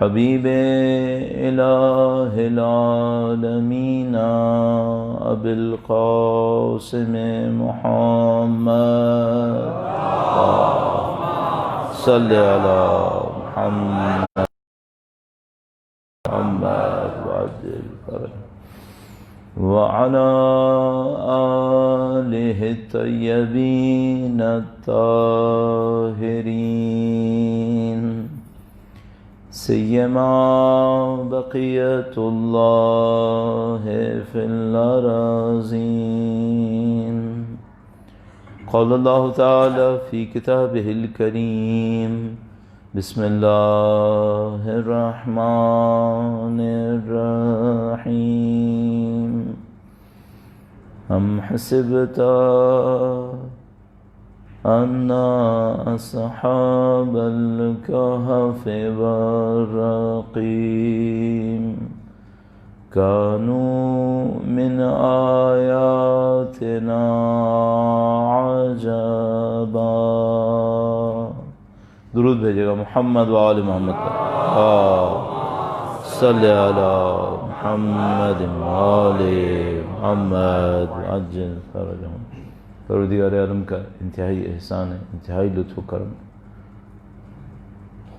حبیب الہ العالمین ابی القاسم محمد صلی علی محمد وعجل فرجہ وعلى آلہ الطیبین الطاہرین سیما بقیت اللہ فی الارضین قال اللہ تعالی فی کتابہ الکریم بسم اللہ الرحمن الرحیم ام حسبت ان اصحاب الکہف والرقیم كانوا من آیاتنا عجبا. درود بھیجے گا محمد وآل محمد صلی علی محمد وآل محمد عجل فرجهم. پروردگار عالم کا انتہائی احسان ہے، انتہائی لطف و کرم.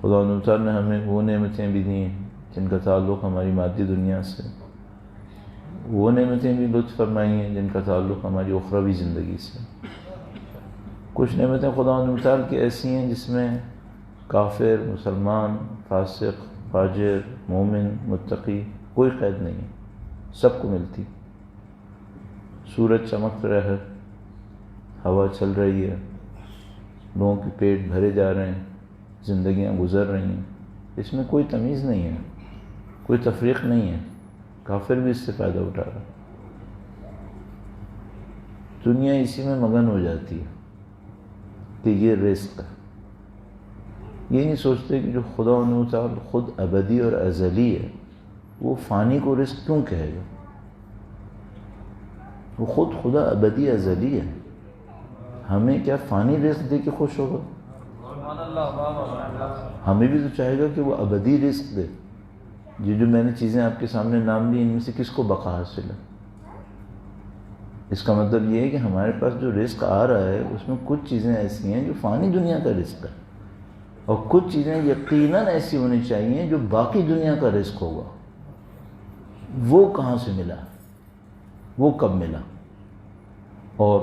خدا تعالیٰ نے ہمیں وہ نعمتیں بھی دی ہیں جن کا تعلق ہماری مادی دنیا سے، وہ نعمتیں بھی لطف فرمائی ہیں جن کا تعلق ہماری اخروی زندگی سے. کچھ نعمتیں خدا تعالیٰ کی ایسی ہیں جس میں کافر، مسلمان، فاسق، فاجر، مومن، متقی کوئی قید نہیں ہے، سب کو ملتی. سورج چمک رہا ہے، ہوا چل رہی ہے، لوگوں کے پیٹ بھرے جا رہے ہیں، زندگیاں گزر رہی ہیں، اس میں کوئی تمیز نہیں ہے، کوئی تفریق نہیں ہے. کافر بھی اس سے فائدہ اٹھا رہا ہے. دنیا اسی میں مگن ہو جاتی ہے کہ یہ رزق ہے. یہ نہیں سوچتے کہ جو خدا تعالی خود ابدی اور ازلی ہے، وہ فانی کو رزق کیوں کہے گا؟ وہ خود خدا ابدی ازلی ہے، ہمیں کیا فانی رزق دے کے خوش ہوگا؟ ہمیں بھی تو چاہے گا کہ وہ ابدی رزق دے. یہ جو میں نے چیزیں آپ کے سامنے نام لی، ان میں سے کس کو بقا حاصل ہے؟ اس کا مطلب یہ ہے کہ ہمارے پاس جو رزق آ رہا ہے اس میں کچھ چیزیں ایسی ہیں جو فانی دنیا کا رزق ہے، اور کچھ چیزیں یقیناً ایسی ہونی چاہیے جو باقی دنیا کا رزق ہوگا. وہ کہاں سے ملا؟ وہ کب ملا؟ اور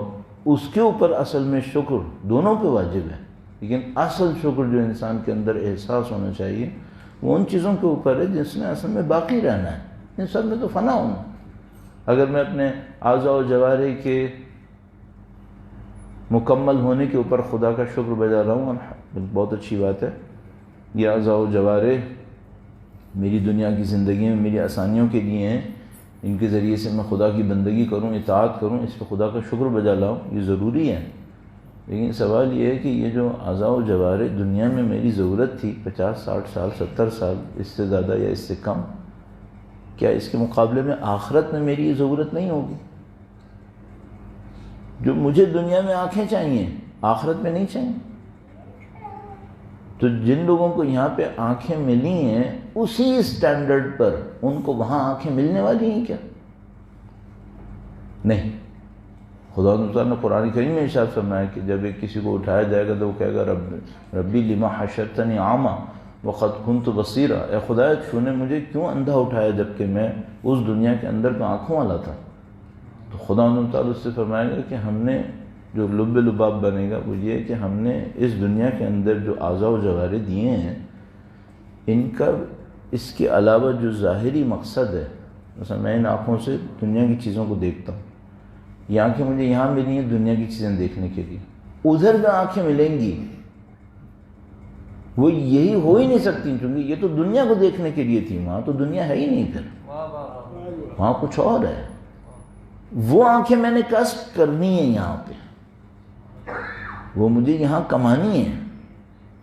اس کے اوپر اصل میں شکر دونوں پہ واجب ہے، لیکن اصل شکر جو انسان کے اندر احساس ہونا چاہیے وہ ان چیزوں کے اوپر ہے جس میں اصل میں باقی رہنا ہے. ان سب میں تو فنا ہونا. اگر میں اپنے اعضاء و جوارح کے مکمل ہونے کے اوپر خدا کا شکر بجا رہا ہوں، بہت اچھی بات ہے. یہ اعضاء و جوارح میری دنیا کی زندگی میں میری آسانیوں کے لیے ہیں، ان کے ذریعے سے میں خدا کی بندگی کروں، اطاعت کروں، اس پہ خدا کا شکر بجا لاؤں، یہ ضروری ہے. لیکن سوال یہ ہے کہ یہ جو اعضاء و جوارح دنیا میں میری ضرورت تھی 50 60 سال 70 سال، اس سے زیادہ یا اس سے کم، کیا اس کے مقابلے میں آخرت میں میری یہ ضرورت نہیں ہوگی؟ جو مجھے دنیا میں آنکھیں چاہیے آخرت میں نہیں چاہیے. تو جن لوگوں کو یہاں پہ آنکھیں ملی ہیں اسی اسٹینڈرڈ پر ان کو وہاں آنکھیں ملنے والی ہیں کیا؟ نہیں. خدا تعالیٰ نے قرآن کریم میں ارشاد فرمایا کہ جب ایک کسی کو اٹھایا جائے گا تو وہ کہے گا ربی لما حشرتنی اعمی وقد كنت بصیرا. اے خدا تو نے مجھے کیوں اندھا اٹھایا جبکہ میں اس دنیا کے اندر میں آنکھوں والا تھا؟ تو خدا تعالیٰ اس سے فرمائے گا کہ ہم نے جو لب لباب بنے گا وہ یہ کہ ہم نے اس دنیا کے اندر جو اعضاء و جوارح دیے ہیں ان کا اس کے علاوہ جو ظاہری مقصد ہے، مثلا میں ان آنکھوں سے دنیا کی چیزوں کو دیکھتا ہوں، یہ آنکھیں مجھے یہاں ملی ہیں دنیا کی چیزیں دیکھنے کے لیے، ادھر جو آنکھیں ملیں گی وہ یہی ہو ہی نہیں سکتی کیونکہ یہ تو دنیا کو دیکھنے کے لیے تھی، وہاں تو دنیا ہے ہی نہیں، پھر وہاں کچھ اور ہے. وہ آنکھیں میں نے کسب کرنی ہیں یہاں پہ، وہ مجھے یہاں کمانی ہے.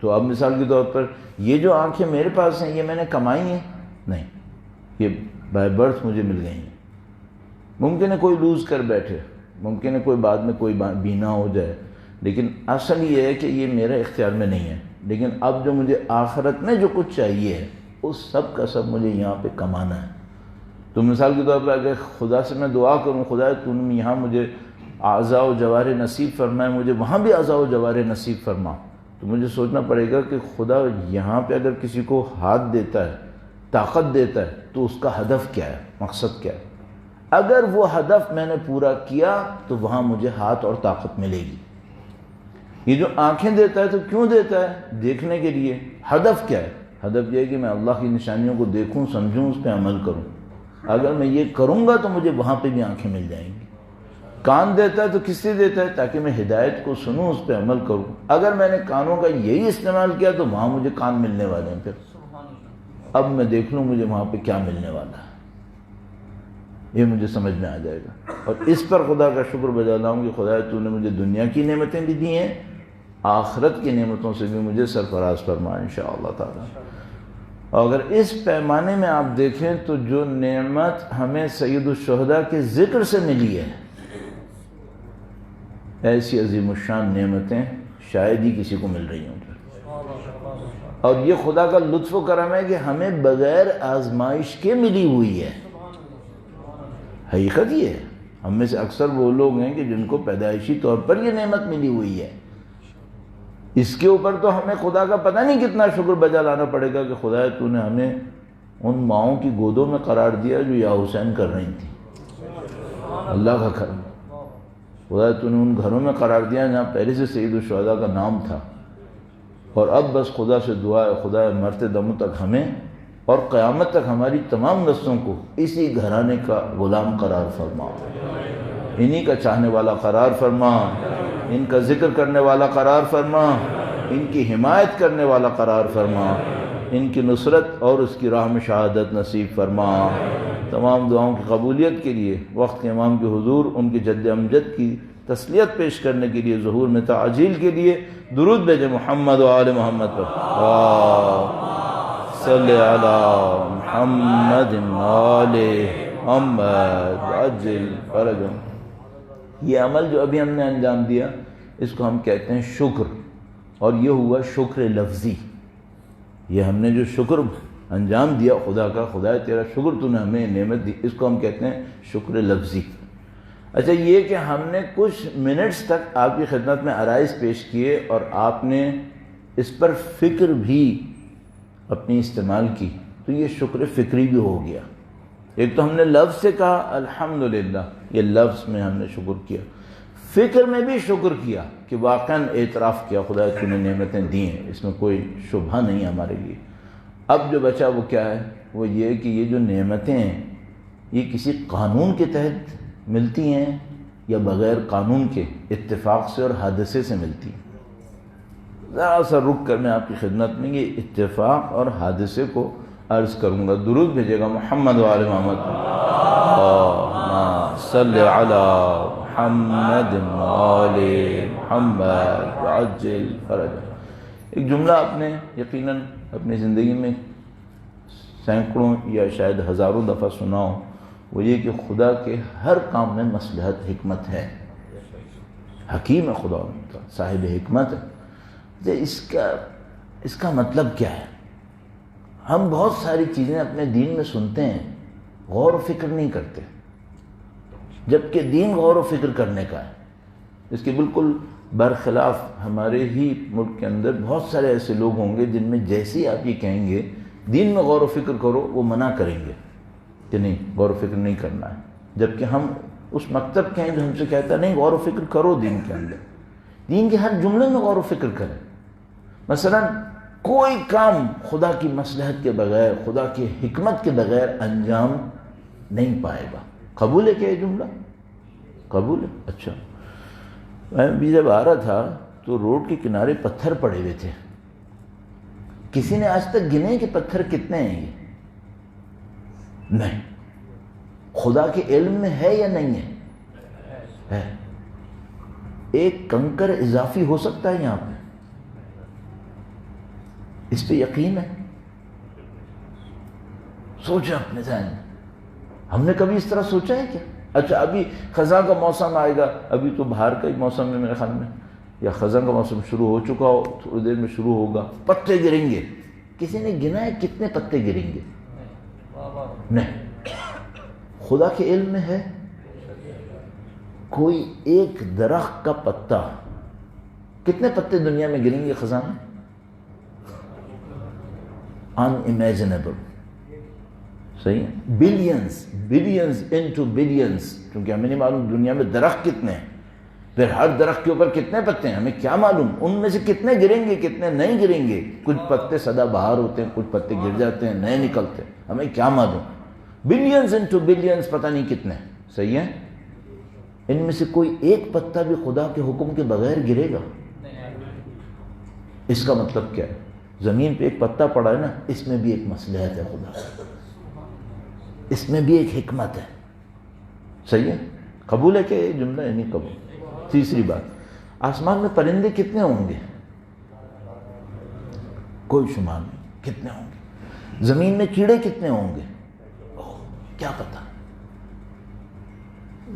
تو اب مثال کے طور پر یہ جو آنکھیں میرے پاس ہیں یہ میں نے کمائی ہیں؟ نہیں، یہ بائی برتھ مجھے مل گئی ہیں. ممکن ہے کوئی لوز کر بیٹھے، ممکن ہے کوئی بعد میں کوئی بینا ہو جائے، لیکن اصل یہ ہے کہ یہ میرے اختیار میں نہیں ہے. لیکن اب جو مجھے آخرت میں جو کچھ چاہیے ہے اس سب کا سب مجھے یہاں پہ کمانا ہے۔ تو مثال کے طور پر اگر خدا سے میں دعا کروں، خدا تو نے یہاں مجھے اعضاء و جوارح نصیب فرمائے، مجھے وہاں بھی اعضاء و جوارح نصیب فرما، تو مجھے سوچنا پڑے گا کہ خدا یہاں پہ اگر کسی کو ہاتھ دیتا ہے، طاقت دیتا ہے، تو اس کا ہدف کیا ہے، مقصد کیا ہے؟ اگر وہ ہدف میں نے پورا کیا تو وہاں مجھے ہاتھ اور طاقت ملے گی۔ یہ جو آنکھیں دیتا ہے تو کیوں دیتا ہے؟ دیکھنے کے لیے۔ ہدف کیا ہے؟ ہدف یہ ہے کہ میں اللہ کی نشانیوں کو دیکھوں، سمجھوں، اس پہ عمل کروں۔ اگر میں یہ کروں گا تو مجھے وہاں پہ بھی آنکھیں مل جائیں گی۔ کان دیتا ہے تو کس سے دیتا ہے؟ تاکہ میں ہدایت کو سنوں، اس پہ عمل کروں۔ اگر میں نے کانوں کا یہی استعمال کیا تو وہاں مجھے کان ملنے والے ہیں۔ پھر اب میں دیکھ لوں مجھے وہاں پہ کیا ملنے والا ہے، یہ مجھے سمجھ میں آ جائے گا۔ اور اس پر خدا کا شکر بجا لاؤں کہ خدا تو نے مجھے دنیا کی نعمتیں بھی دی ہیں، آخرت کی نعمتوں سے بھی مجھے سرفراز فرما انشاءاللہ تعالی۔ اور اگر اس پیمانے میں آپ دیکھیں تو جو نعمت ہمیں سید الشہداء کے ذکر سے ملی ہے، ایسی عظیم الشان نعمتیں شاید ہی کسی کو مل رہی ہوں۔ اور یہ خدا کا لطف و کرم ہے کہ ہمیں بغیر آزمائش کے ملی ہوئی ہے۔ حقیقت یہ ہے، ہم میں سے اکثر وہ لوگ ہیں کہ جن کو پیدائشی طور پر یہ نعمت ملی ہوئی ہے، اس کے اوپر تو ہمیں خدا کا پتہ نہیں کتنا شکر بجا لانا پڑے گا کہ خدا تو نے ہمیں ان ماؤں کی گودوں میں قرار دیا جو یا حسین کر رہی تھیں۔ اللہ کا کرم، خدا تو نے ان گھروں میں قرار دیا جہاں پہلے سے سید الشہداء کا نام تھا۔ اور اب بس خدا سے دعا ہے، خدا مرتے دم تک ہمیں اور قیامت تک ہماری تمام نسلوں کو اسی گھرانے کا غلام قرار فرما، انہی کا چاہنے والا قرار فرما، ان کا ذکر کرنے والا قرار فرما، ان کی حمایت کرنے والا قرار فرما، ان کی نصرت اور اس کی راہ میں شہادت نصیب فرما۔ تمام دعاؤں کی قبولیت کے لیے وقت کے امام کے حضور ان کے جد امجد کی تسلیت پیش کرنے کے لیے، ظہور میں تعجیل کے لیے درود بھیجے محمد و آل محمد پر۔ صلی علی محمد آل محمد عجل فرجہم۔ یہ عمل جو ابھی ہم نے انجام دیا اس کو ہم کہتے ہیں شکر، اور یہ ہوا شکر لفظی۔ یہ ہم نے جو شکر انجام دیا خدا کا، خدا تیرا شکر تو نے ہمیں نعمت دی، اس کو ہم کہتے ہیں شکر لفظی۔ اچھا، یہ کہ ہم نے کچھ منٹس تک آپ کی خدمت میں عرائض پیش کیے اور آپ نے اس پر فکر بھی اپنی استعمال کی، تو یہ شکر فکری بھی ہو گیا۔ ایک تو ہم نے لفظ سے کہا الحمدللہ، یہ لفظ میں ہم نے شکر کیا، فکر میں بھی شکر کیا کہ واقعاً اعتراف کیا خدا تو نے نعمتیں دی ہیں، اس میں کوئی شبہ نہیں ہمارے لیے۔ اب جو بچا وہ کیا ہے؟ وہ یہ کہ یہ جو نعمتیں ہیں یہ کسی قانون کے تحت ملتی ہیں یا بغیر قانون کے اتفاق سے اور حادثے سے ملتی ہیں؟ ذرا سا رک کر میں آپ کی خدمت میں یہ اتفاق اور حادثے کو عرض کروں گا۔ درود بھیجے گا محمد و آل محمد، اللہم صلی علی محمد و آل محمد وعجل فرجہ۔ ایک جملہ آپ نے یقیناً اپنی زندگی میں سینکڑوں یا شاید ہزاروں دفعہ سنا ہو، وہ یہ کہ خدا کے ہر کام میں مصلحت حکمت ہے۔ حکیم ہے خدا، صاحب حکمت ہے۔ اس کا مطلب کیا ہے؟ ہم بہت ساری چیزیں اپنے دین میں سنتے ہیں، غور و فکر نہیں کرتے، جبکہ دین غور و فکر کرنے کا ہے۔ اس کے بالکل برخلاف ہمارے ہی ملک کے اندر بہت سارے ایسے لوگ ہوں گے جن میں جیسے ہی آپ یہ کہیں گے دین میں غور و فکر کرو، وہ منع کریں گے کہ نہیں غور و فکر نہیں کرنا ہے، جبکہ ہم اس مکتب کے ہیں جو ہم سے کہتا نہیں غور و فکر کرو دین کے اندر، دین کے ہر جملے میں غور و فکر کریں۔ مثلا کوئی کام خدا کی مصلحت کے بغیر، خدا کی حکمت کے بغیر انجام نہیں پائے گا۔ قبول ہے کیا یہ جملہ؟ قبول ہے؟ اچھا، میں بھی جب آ رہا تھا تو روڈ کے کنارے پتھر پڑے ہوئے تھے، کسی نے آج تک گنے کہ پتھر کتنے ہیں؟ یہ نہیں، خدا کے علم میں ہے یا نہیں ہے؟ ایک کنکر اضافی ہو سکتا ہے یہاں پہ؟ اس پہ یقین ہے؟ سوچیں اپنے ذہن میں، ہم نے کبھی اس طرح سوچا ہے کیا؟ اچھا، ابھی خزاں کا موسم آئے گا، ابھی تو باہر کا ہی موسم ہے میرے خیال میں، یا خزاں کا موسم شروع ہو چکا ہو، تھوڑی دیر میں شروع ہوگا، پتے گریں گے، کسی نے گنا ہے کتنے پتے گریں گے؟ نہیں. خدا کے علم میں ہے کوئی ایک درخت کا پتا کتنے پتے دنیا میں گریں گے خزاں میں؟ unimaginable. صحیح ہے. Billions into billions. کیونکہ ہمیں نہیں معلوم دنیا میں درخت کتنے ہیں، پھر ہر درخت کے اوپر کتنے پتے ہیں، ہمیں کیا معلوم ان میں سے کتنے گریں گے کتنے نہیں گریں گے. کچھ پتے سدا بہار ہوتے ہیں، کچھ پتے گر جاتے ہیں، نئے نکلتے ہیں، ہمیں کیا معلوم. بلینز انٹو بلینز پتہ نہیں کتنے. صحیح ہے. ان میں سے کوئی ایک پتا بھی خدا کے حکم کے بغیر گرے گا؟ اس کا مطلب کیا ہے؟ زمین پہ ایک پتا پڑا ہے نا، اس میں بھی ایک مصلحت ہے خدا، اس میں بھی ایک حکمت ہے. صحیح ہے. قبول ہے کہ یہ جملہ ہے؟ نہیں قبول. تیسری بات، آسمان میں پرندے کتنے ہوں گے؟ کوئی شمار نہیں. کتنے ہوں گے؟ زمین میں کیڑے کتنے ہوں گے؟ کیا پتا.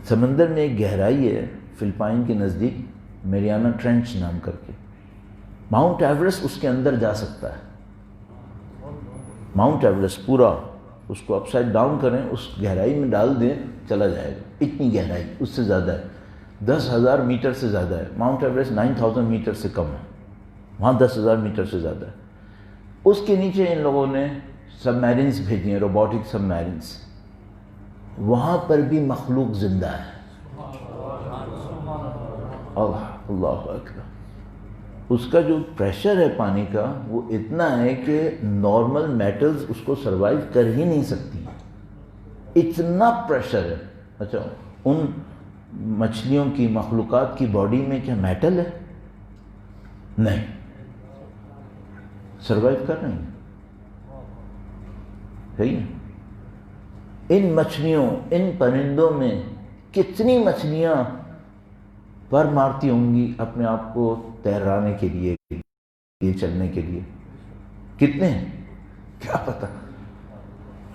سمندر میں ایک گہرائی ہے فلپائن کے نزدیک، میریانا ٹرینچ نام کر کے. ماؤنٹ ایورسٹ اس کے اندر جا سکتا ہے. ماؤنٹ ایورسٹ پورا اس کو اپ سائڈ ڈاؤن کریں، اس گہرائی میں ڈال دیں، چلا جائے گا. اتنی گہرائی، اس سے زیادہ ہے. 10,000 میٹر سے زیادہ ہے. ماؤنٹ ایورسٹ 9,000 میٹر سے کم ہے، وہاں 10,000 میٹر سے زیادہ ہے. اس کے نیچے ان لوگوں نے سب میرینس بھیجی ہیں، روبوٹک سب میرینس. وہاں پر بھی مخلوق زندہ ہے. اللہ اکبر. اس کا جو پریشر ہے پانی کا وہ اتنا ہے کہ نارمل میٹلز اس کو سروائیو کر ہی نہیں سکتی، اتنا پریشر ہے. اچھا، ان مچھلیوں کی مخلوقات کی باڈی میں کیا میٹل ہے؟ نہیں، سروائیو کر رہی ہیں. صحیح ہے. ان مچھلیوں، ان پرندوں میں کتنی مچھلیاں پر مارتی ہوں گی اپنے آپ کو تیرانے کے لیے، چلنے کے لیے؟ کتنے ہیں کیا پتا.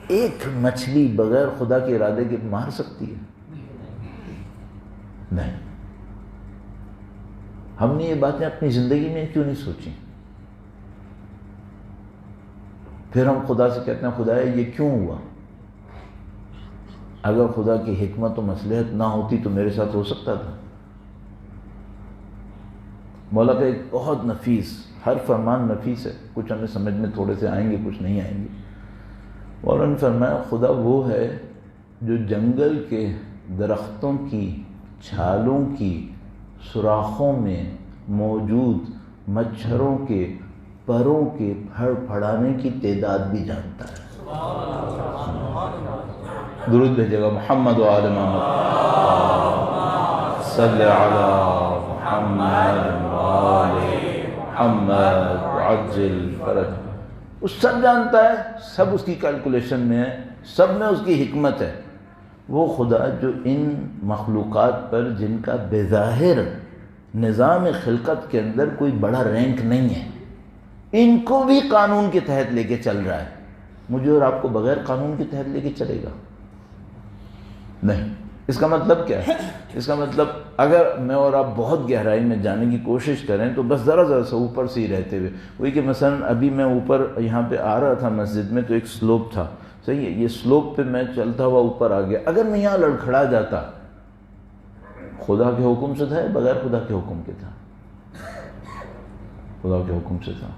ایک مچھلی بغیر خدا کے ارادے کے مار سکتی ہے؟ نہیں. ہم نے یہ باتیں اپنی زندگی میں کیوں نہیں سوچی؟ پھر ہم خدا سے کہتے ہیں خدا یہ کیوں ہوا؟ اگر خدا کی حکمت و مصلحت نہ ہوتی تو میرے ساتھ ہو سکتا تھا. مولا کا ایک بہت نفیس، ہر فرمان نفیس ہے. کچھ ہمیں سمجھ میں تھوڑے سے آئیں گے، کچھ نہیں آئیں گے. مولا نے فرمایا خدا وہ ہے جو جنگل کے درختوں کی چھالوں کی سوراخوں میں موجود مچھروں کے پروں کے پھڑ پھڑانے کی تعداد بھی جانتا ہے. درود بھیجے گا محمد و آل محمد صلی علی محمد و آل محمد عجل فرج. وہ سب جانتا ہے، سب اس کی کیلکولیشن میں ہے، سب میں اس کی حکمت ہے. وہ خدا جو ان مخلوقات پر جن کا بظاہر نظام خلقت کے اندر کوئی بڑا رینک نہیں ہے، ان کو بھی قانون کے تحت لے کے چل رہا ہے، مجھے اور آپ کو بغیر قانون کے تحت لے کے چلے گا؟ نہیں. اس کا مطلب کیا ہے؟ اس کا مطلب اگر میں اور آپ بہت گہرائی میں جانے کی کوشش کریں تو بس ذرا سے اوپر سے ہی رہتے ہوئے، وہی کہ مثلا ابھی میں اوپر یہاں پہ آ رہا تھا مسجد میں تو ایک سلوپ تھا، صحیح ہے، یہ سلوپ پہ میں چلتا ہوا اوپر آ گیا. اگر میں یہاں لڑکھڑا جاتا، خدا کے حکم سے تھا یا بغیر خدا کے حکم کے تھا؟ خدا کے حکم سے تھا.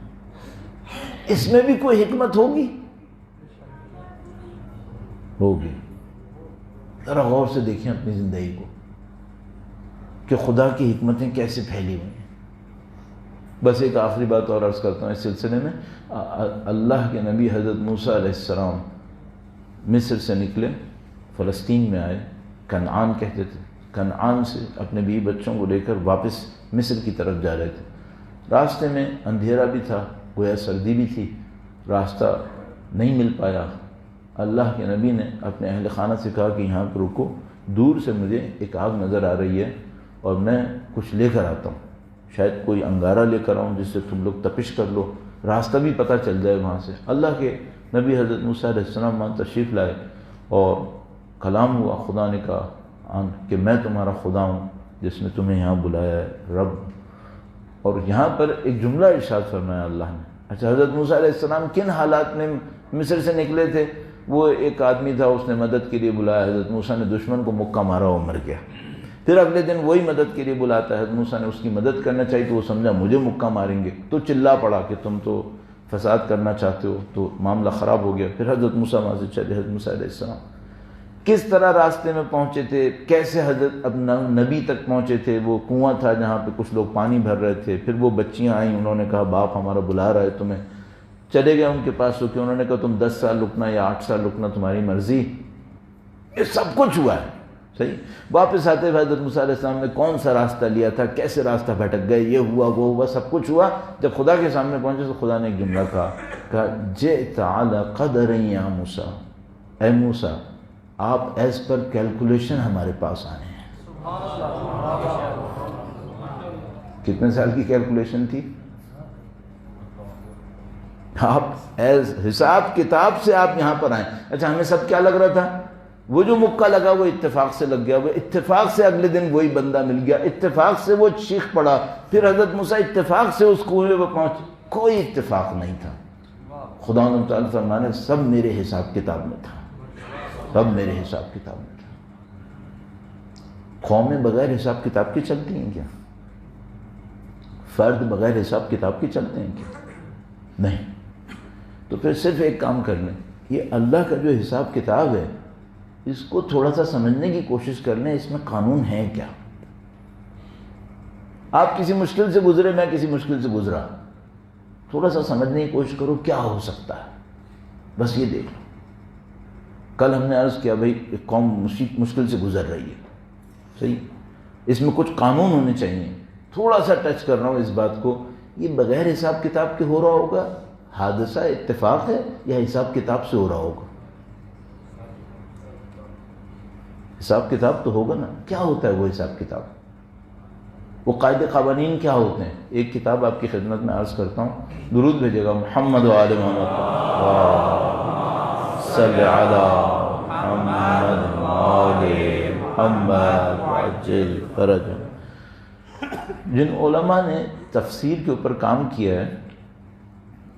اس میں بھی کوئی حکمت ہوگی؟ ہوگی. ذرا غور سے دیکھیں اپنی زندگی کو کہ خدا کی حکمتیں کیسے پھیلی ہوئی ہیں. بس ایک آخری بات اور عرض کرتا ہوں اس سلسلے میں. اللہ کے نبی حضرت موسیٰ علیہ السلام مصر سے نکلے، فلسطین میں آئے، کنعان کہتے تھے. کنعان سے اپنے بیوی بچوں کو لے کر واپس مصر کی طرف جا رہے تھے. راستے میں اندھیرا بھی تھا، گویا سردی بھی تھی، راستہ نہیں مل پایا. اللہ کے نبی نے اپنے اہل خانہ سے کہا کہ یہاں پہ رکو، دور سے مجھے ایک آگ نظر آ رہی ہے اور میں کچھ لے کر آتا ہوں، شاید کوئی انگارہ لے کر آؤں جس سے تم لوگ تپش کر لو، راستہ بھی پتہ چل جائے وہاں سے. اللہ کے نبی حضرت موسیٰ علیہ السلام وہاں تشریف لائے اور کلام ہوا. خدا نے کہا کہ میں تمہارا خدا ہوں جس نے تمہیں یہاں بلایا ہے، رب. اور یہاں پر ایک جملہ ارشاد فرمایا اللہ نے، اچھا، حضرت موسیٰ علیہ السلام کن حالات میں مصر سے نکلے تھے؟ وہ ایک آدمی تھا، اس نے مدد کے لیے بلایا، حضرت موسیٰ نے دشمن کو مکہ مارا، وہ مر گیا۔ پھر اگلے دن وہی مدد کے لیے بلاتا ہے، حضرت موسیٰ نے اس کی مدد کرنا چاہیے تو وہ سمجھا مجھے مکہ ماریں گے، تو چلا پڑا کہ تم تو فساد کرنا چاہتے ہو، تو معاملہ خراب ہو گیا۔ پھر حضرت موسیٰ وہاں سے چلے، حضرت موسیٰ علیہ السلام کس طرح راستے میں پہنچے تھے، کیسے حضرت اپنا نبی تک پہنچے تھے۔ وہ کنواں تھا جہاں پہ کچھ لوگ پانی بھر رہے تھے، پھر وہ بچیاں آئیں، انہوں نے کہا باپ ہمارا بلا رہا ہے تمہیں، چلے گئے ان کے پاس، تو کہ انہوں نے کہا تم 10 سال رکنا یا 8 سال رکنا تمہاری مرضی۔ یہ سب کچھ ہوا ہے، صحیح۔ واپس آتے ہوئے حضرت موسیٰ علیہ السلام نے کون سا راستہ لیا تھا، کیسے راستہ بھٹک گئے، یہ ہوا وہ ہوا، سب کچھ ہوا۔ جب خدا کے سامنے پہنچے تو خدا نے ایک جملہ کہا جئت علی قدر یا موسیٰ، اے موسیٰ آپ ایز پر کیلکولیشن ہمارے پاس آئے ہیں۔ کتنے سال کی کیلکولیشن تھی؟ آپ ایز حساب کتاب سے آپ یہاں پر آئیں۔ اچھا، ہمیں سب کیا لگ رہا تھا؟ وہ جو مکہ لگا وہ اتفاق سے لگ گیا، وہ اتفاق سے اگلے دن وہی بندہ مل گیا، اتفاق سے وہ چیخ پڑا، پھر حضرت موسیٰ اتفاق سے اس کنویں پہ پہنچے۔ کوئی اتفاق نہیں تھا۔ خدا تعالیٰ فرمانے سب میرے حساب کتاب میں تھا، سب میرے حساب کتاب میں تھا۔ قومیں بغیر حساب کتاب کے چلتی ہیں کیا؟ فرد بغیر حساب کتاب کے چلتے ہیں کیا؟ نہیں۔ تو پھر صرف ایک کام کر لیں، یہ اللہ کا جو حساب کتاب ہے اس کو تھوڑا سا سمجھنے کی کوشش کر لیں، اس میں قانون ہے کیا۔ آپ کسی مشکل سے گزرے، میں کسی مشکل سے گزرا، تھوڑا سا سمجھنے کی کوشش کرو کیا ہو سکتا ہے، بس یہ دیکھ لو۔ کل ہم نے عرض کیا بھائی ایک قوم مشکل سے گزر رہی ہے، صحیح، اس میں کچھ قانون ہونے چاہیے۔ تھوڑا سا ٹچ کر رہا ہوں اس بات کو، یہ بغیر حساب کتاب کے ہو رہا ہوگا، حادثہ اتفاق ہے، یا حساب کتاب سے ہو رہا ہوگا؟ حساب کتاب تو ہوگا نا۔ کیا ہوتا ہے وہ حساب کتاب؟ وہ قاعدے قوانین کیا ہوتے ہیں؟ ایک کتاب آپ کی خدمت میں عرض کرتا ہوں، درود بھیجے گا محمد و آل محمد صلی علی محمد و آل محمد وعجل فرجہ۔ جن علماء نے تفسیر کے اوپر کام کیا ہے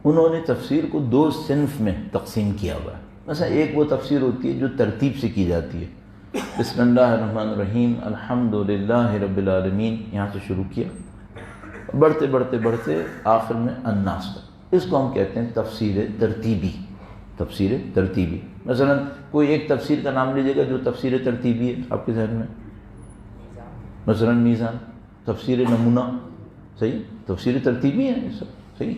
انہوں نے تفسیر کو 2 صنف میں تقسیم کیا ہوا ہے۔ مثلا ایک وہ تفسیر ہوتی ہے جو ترتیب سے کی جاتی ہے، بسم اللہ الرحمن الرحیم الحمدللہ رب العالمین، یہاں سے شروع کیا، بڑھتے بڑھتے بڑھتے آخر میں الناس تک۔ اس کو ہم کہتے ہیں تفسیر ترتیبی، تفسیر ترتیبی۔ مثلا کوئی ایک تفسیر کا نام لیجیے گا جو تفسیر ترتیبی ہے آپ کے ذہن میں، مثلا میزان، تفسیر نمونہ، صحیح، تفسیر ترتیبی ہے یہ سب، صحیح۔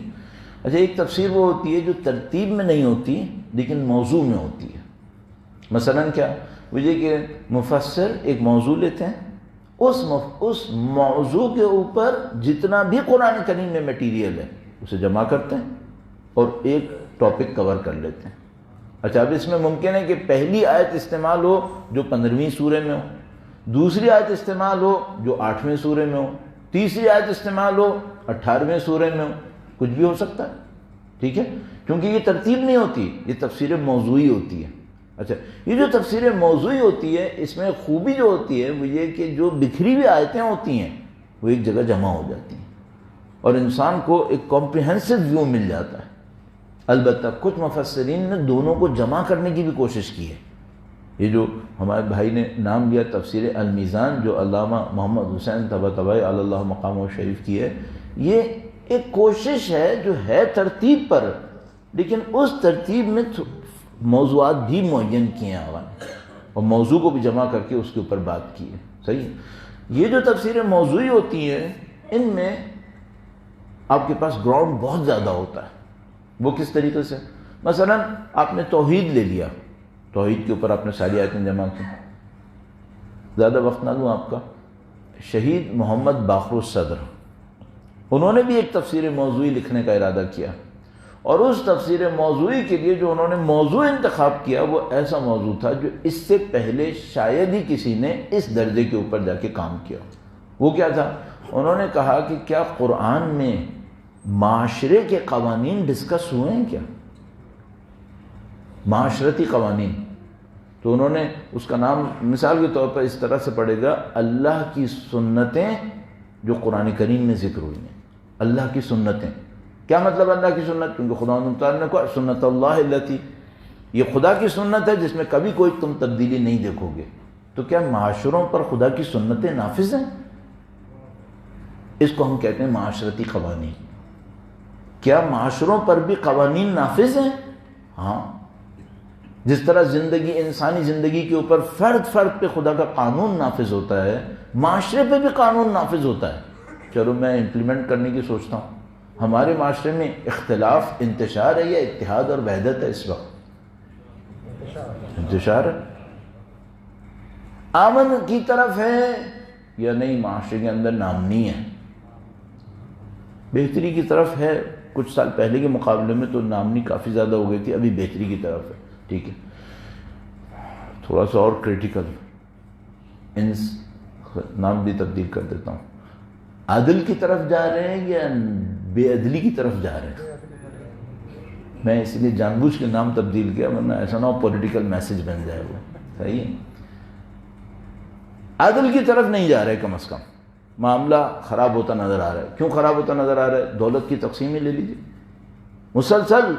اچھا، ایک تفسیر وہ ہوتی ہے جو ترتیب میں نہیں ہوتی لیکن موضوع میں ہوتی ہے۔ مثلا کیا؟ وہ یہ کہ مفسر ایک موضوع لیتے ہیں، اس موضوع کے اوپر جتنا بھی قرآن کریم میں میٹیریل ہے اسے جمع کرتے ہیں اور ایک ٹاپک کور کر لیتے ہیں۔ اچھا، اب اس میں ممکن ہے کہ پہلی آیت استعمال ہو جو 15ویں سورے میں ہو، دوسری آیت استعمال ہو جو 8ویں سورے میں ہو، تیسری آیت استعمال ہو 18ویں سورے میں ہو، کچھ بھی ہو سکتا ہے، ٹھیک ہے، کیونکہ یہ ترتیب نہیں ہوتی، یہ تفسیر موضوعی ہوتی ہے۔ اچھا، یہ جو تفسیر موضوعی ہوتی ہے اس میں خوبی جو ہوتی ہے وہ یہ کہ جو بکھری ہوئی آیتیں ہوتی ہیں وہ ایک جگہ جمع ہو جاتی ہیں اور انسان کو ایک کمپریہنسو ویو مل جاتا ہے۔ البتہ کچھ مفسرین نے دونوں کو جمع کرنے کی بھی کوشش کی ہے۔ یہ جو ہمارے بھائی نے نام لیا تفسیر المیزان جو علامہ محمد حسین طباطبائی علی اللہ مقامہ شریف کی ہے، یہ ایک کوشش ہے جو ہے ترتیب پر، لیکن اس ترتیب میں موضوعات بھی معین کیے ہیں اور موضوع کو بھی جمع کر کے اس کے اوپر بات کی ہے، صحیح۔ یہ جو تفسیریں موضوعی ہوتی ہیں ان میں آپ کے پاس گراؤنڈ بہت زیادہ ہوتا ہے۔ وہ کس طریقے سے؟ مثلا آپ نے توحید لے لیا، توحید کے اوپر آپ نے ساری آیتیں جمع کی۔ زیادہ وقت نہ لوں آپ کا، شہید محمد باقر الصدر انہوں نے بھی ایک تفسیر موضوعی لکھنے کا ارادہ کیا، اور اس تفسیر موضوعی کے لیے جو انہوں نے موضوع انتخاب کیا وہ ایسا موضوع تھا جو اس سے پہلے شاید ہی کسی نے اس درجے کے اوپر جا کے کام کیا۔ وہ کیا تھا؟ انہوں نے کہا کہ کیا قرآن میں معاشرے کے قوانین ڈسکس ہوئے ہیں کیا؟ معاشرتی قوانین۔ تو انہوں نے اس کا نام مثال کے طور پر اس طرح سے پڑے گا، اللہ کی سنتیں جو قرآن کریم میں ذکر ہوئی ہیں۔ اللہ کی سنتیں کیا مطلب اللہ کی سنت؟ کیونکہ خدا تعالیٰ نے کہا سنت اللہ التی، یہ خدا کی سنت ہے جس میں کبھی کوئی تم تبدیلی نہیں دیکھو گے. تو کیا معاشروں پر خدا کی سنتیں نافذ ہیں؟ اس کو ہم کہتے ہیں معاشرتی قوانین. کیا معاشروں پر بھی قوانین نافذ ہیں؟ ہاں. جس طرح زندگی، انسانی زندگی کے اوپر فرد فرد پہ خدا کا قانون نافذ ہوتا ہے، معاشرے پہ بھی قانون نافذ ہوتا ہے. چلو میں امپلیمنٹ کرنے کی سوچتا ہوں. ہمارے معاشرے میں اختلاف انتشار ہے یا اتحاد اور وحدت ہے اس وقت؟ انتشار ہے. امن کی طرف ہے یا نہیں؟ معاشرے کے اندر نامنی ہے. بہتری کی طرف ہے. کچھ سال پہلے کے مقابلے میں تو نامنی کافی زیادہ ہو گئی تھی، ابھی بہتری کی طرف ہے. ٹھیک ہے، تھوڑا سا اور کریٹیکل نام بھی تبدیل کر دیتا ہوں. عدل کی طرف جا رہے ہیں یا بے عدلی کی طرف جا رہے ہیں؟ میں اس لیے جان بوجھ کے نام تبدیل کیا، ورنہ ایسا نہ ہو پولیٹیکل میسج بن جائے. وہ صحیح ہے. عدل کی طرف نہیں جا رہے. کم از کم معاملہ خراب ہوتا نظر آ رہا ہے. کیوں خراب ہوتا نظر آ رہا ہے؟ دولت کی تقسیم ہی لے لیجیے. مسلسل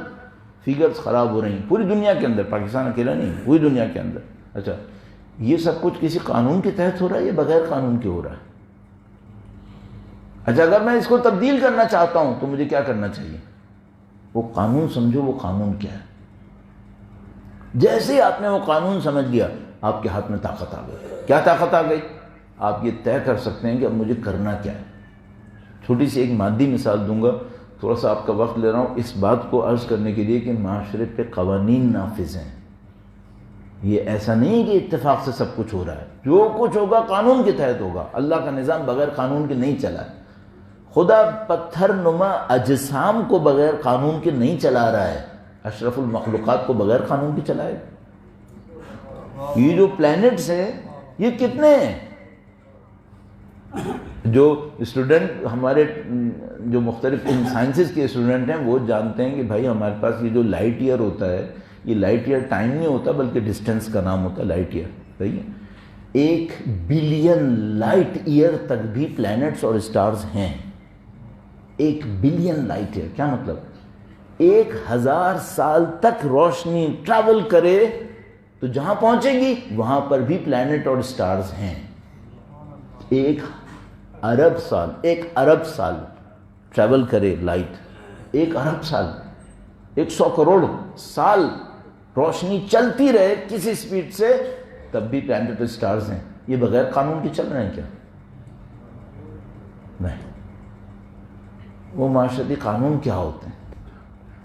فگرز خراب ہو رہی ہیں پوری دنیا کے اندر، پاکستان اکیلا نہیں، پوری دنیا کے اندر. اچھا، یہ سب کچھ کسی قانون کے تحت ہو رہا ہے یا بغیر قانون کے ہو رہا ہے؟ اچھا، اگر میں اس کو تبدیل کرنا چاہتا ہوں تو مجھے کیا کرنا چاہیے؟ وہ قانون سمجھو. وہ قانون کیا ہے؟ جیسے آپ نے وہ قانون سمجھ لیا، آپ کے ہاتھ میں طاقت آ گئی. کیا طاقت آ گئی؟ آپ یہ طے کر سکتے ہیں کہ اب مجھے کرنا کیا ہے. چھوٹی سی ایک مادی مثال دوں گا، تھوڑا سا آپ کا وقت لے رہا ہوں اس بات کو عرض کرنے کے لیے کہ معاشرے پہ قوانین نافذ ہیں. یہ ایسا نہیں کہ اتفاق سے سب کچھ ہو رہا ہے. جو کچھ ہوگا قانون کے تحت ہوگا. اللہ کا نظام بغیر قانون کے نہیں چلا ہے. خدا پتھر نما اجسام کو بغیر قانون کے نہیں چلا رہا ہے. اشرف المخلوقات کو بغیر قانون کے چلائے. یہ جو پلینٹس ہیں یہ کتنے ہیں؟ جو اسٹوڈنٹ ہمارے جو مختلف ان سائنسز کے اسٹوڈنٹ ہیں وہ جانتے ہیں کہ بھائی ہمارے پاس یہ جو لائٹ ایئر ہوتا ہے، یہ لائٹ ایئر ٹائم نہیں ہوتا بلکہ ڈسٹینس کا نام ہوتا ہے لائٹ ایئر. صحیح ہے. 1 بلین لائٹ ایئر تک بھی پلینٹس اور اسٹارز ہیں. 1 بلین لائٹ ایئر کیا مطلب؟ 1000 سال تک روشنی ٹریول کرے تو جہاں پہنچے گی وہاں پر بھی پلینٹ اور اسٹارز ہیں. 1 ارب سال ٹریول کرے لائٹ، 1 ارب سال، 100 کروڑ سال روشنی چلتی رہے کسی سپیڈ سے، تب بھی پلینٹ اور اسٹارز ہیں. یہ بغیر قانون کے چل رہے ہیں کیا؟ نہیں. وہ معاشرتی قانون کیا ہوتے ہیں؟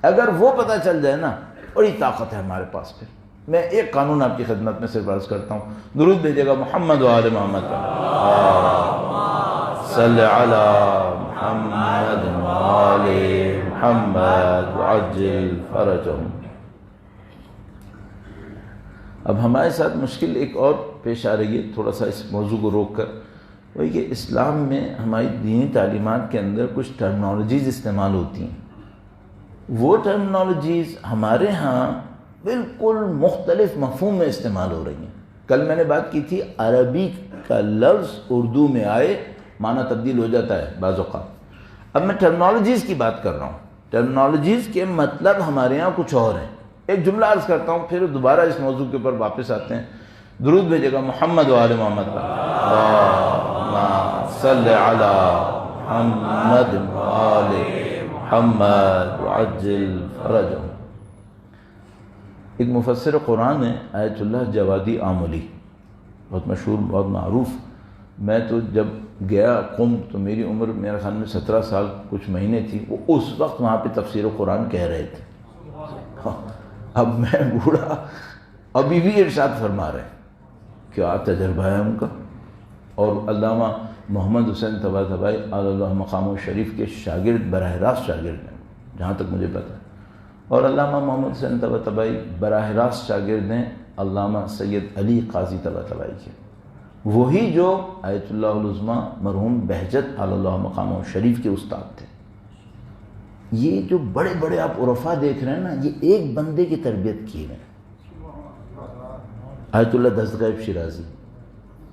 اگر وہ پتہ چل جائے نا، بڑی طاقت ہے ہمارے پاس. پھر میں ایک قانون آپ کی خدمت میں صرف عرض کرتا ہوں. درود بھیجے گا محمد و آل محمد صلی علی محمد و آل محمد وعجل فرجهم. اب ہمارے ساتھ مشکل ایک اور پیش آ رہی ہے، تھوڑا سا اس موضوع کو روک کر، وہی کہ اسلام میں ہماری دینی تعلیمات کے اندر کچھ ٹرمنالوجیز استعمال ہوتی ہیں. وہ ٹرمنالوجیز ہمارے ہاں بالکل مختلف مفہوم میں استعمال ہو رہی ہیں. کل میں نے بات کی تھی عربی کا لفظ اردو میں آئے معنی تبدیل ہو جاتا ہے بعض اوقات. اب میں ٹرمنالوجیز کی بات کر رہا ہوں. ٹرمنالوجیز کے مطلب ہمارے ہاں کچھ اور ہیں. ایک جملہ عرض کرتا ہوں پھر دوبارہ اس موضوع کے اوپر واپس آتے ہیں. درود بھیجے گا محمد و آل محمد صلی علی محمد و آل محمد وعجل فرجهم. ایک مفسر قرآن ہے آیت اللہ جوادی آملی، بہت مشہور، بہت معروف. میں تو جب گیا قم تو میری عمر میرے خیال میں 17 سال کچھ مہینے تھی. وہ اس وقت وہاں پہ تفسیر قرآن کہہ رہے تھے. اب میں بوڑھا، ابھی بھی ارشاد فرما رہے ہیں. کیا تجربہ ہے ان کا. اور علامہ محمد حسین طباطبائی اللہ مقام شریف کے شاگرد، براہ راست شاگرد ہیں جہاں تک مجھے پتہ ہے. اور علامہ محمد حسین طباطبائی براہ راست شاگرد ہیں علامہ سید علی قاضی طباطبائی کے، وہی جو آیت اللہ العظمیٰ مرحوم بہجت اللہ مقام شریف کے استاد تھے. یہ جو بڑے بڑے آپ عرفا دیکھ رہے ہیں نا، یہ ایک بندے کی تربیت کی ہے. آیت اللہ دستگاہ شیرازی،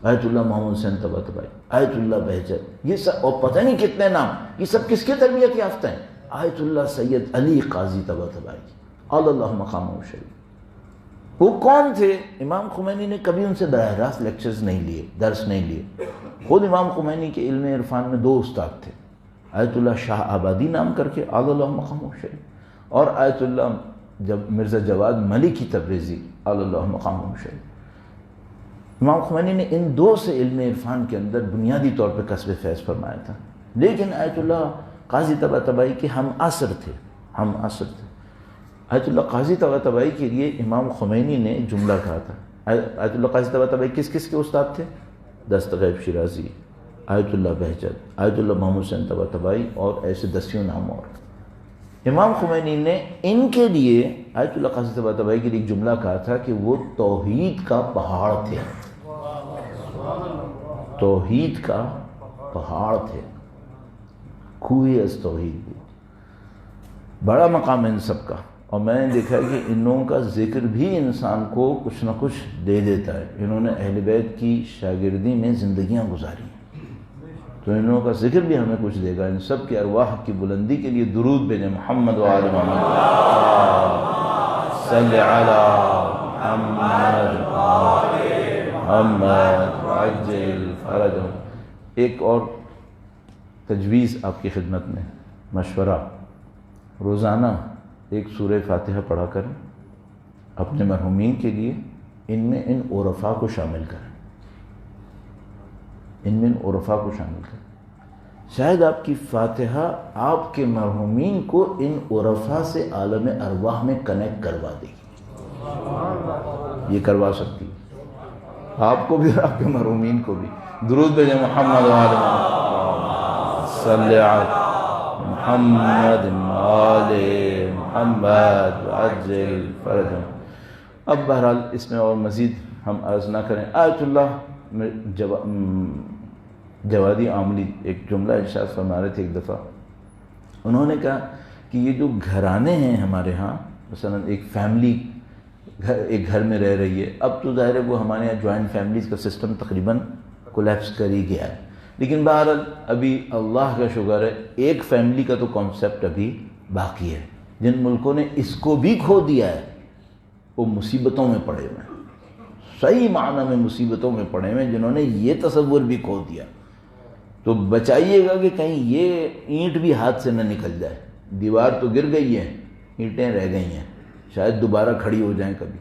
آیت اللہ محمد حسین طباطبائی، آیت اللہ بہجت، یہ سب، اور پتہ نہیں کتنے نام، یہ سب کس کے تربیت یافتہ ہیں؟ آیت اللہ سید علی قاضی طباطبائی اللہ مقامہ شریف. وہ کون تھے؟ امام خمینی نے کبھی ان سے براہ راست لیکچرز نہیں لیے، درس نہیں لیے. خود امام خمینی کے علم عرفان میں 2 استاد تھے، آیت اللہ شاہ آبادی نام کر کے اللہ مقامہ شریف، اور آیت اللہ مرزا جواد ملکی تبریزی اللہ مقامہ شریف. امام خمینی نے ان 2 سے علم عرفان کے اندر بنیادی طور پہ کسب فیض فرمایا تھا. لیکن آیت اللہ قاضی طباطبائی کے ہم عصر تھے. آیت اللہ قاضی طباطبائی کے لیے امام خمینی نے جملہ کہا تھا. آیت اللہ قاضی طباطبائی کس کے استاد تھے؟ دستغیب شیرازی، آیت اللہ بہجت، آیت اللہ محمد حسین طباطبائی اور ایسے دسیوں نام اور. امام خمینی نے ان کے لیے آیت اللہ قاضی طباطبائی کے لیے ایک جملہ کہا تھا کہ وہ توحید کا پہاڑ تھے. توحید کا پہاڑ تھے، کوہ از توحید بھی. بڑا مقام ہے ان سب کا. اور میں نے دیکھا کہ ان لوگوں کا ذکر بھی انسان کو کچھ نہ کچھ دے دیتا ہے. انہوں نے اہل بیت کی شاگردی میں زندگیاں گزاری، تو ان لوگوں کا ذکر بھی ہمیں کچھ دے گا. ان سب کے ارواح کی بلندی کے لیے درود بھیجیں. محمد و آل محمد صلی علی محمد محمد عجل فرجہم. ایک اور تجویز آپ کی خدمت میں، مشورہ، روزانہ ایک سورہ فاتحہ پڑھا کریں اپنے مرحومین کے لیے. ان میں ان عرفاء کو شامل کریں، ان میں ان عرفاء کو شامل کریں. شاید آپ کی فاتحہ آپ کے مرحومین کو ان عرفاء سے عالم ارواح میں کنیکٹ کروا دے گی. یہ کروا سکتی آپ کو بھی اور آپ کے مرحومین کو بھی. درود بھیجیں. محمد و آل محمد صلی علی محمد آل محمد عجل فرجہم. اب بہرحال اس میں اور مزید ہم عرض نہ کریں. آیت اللہ جوادی عاملی ایک جملہ ارشاد فرما رہے تھے ایک دفعہ. انہوں نے کہا کہ یہ جو گھرانے ہیں ہمارے ہاں، مثلا ایک فیملی ایک گھر میں رہ رہی ہے. اب تو ظاہر ہے وہ ہمارے یہاں جوائنٹ فیملیز کا سسٹم تقریباً کولیپس کر ہی گیا ہے. لیکن بہرحال ابھی اللہ کا شکر ہے ایک فیملی کا تو کانسیپٹ ابھی باقی ہے. جن ملکوں نے اس کو بھی کھو دیا ہے وہ مصیبتوں میں پڑے ہوئے ہیں، صحیح معنی میں مصیبتوں میں پڑے ہوئے ہیں جنہوں نے یہ تصور بھی کھو دیا. تو بچائیے گا کہ کہیں یہ اینٹ بھی ہاتھ سے نہ نکل جائے. دیوار تو گر گئی ہے، اینٹیں رہ گئی ہیں، شاید دوبارہ کھڑی ہو جائیں کبھی.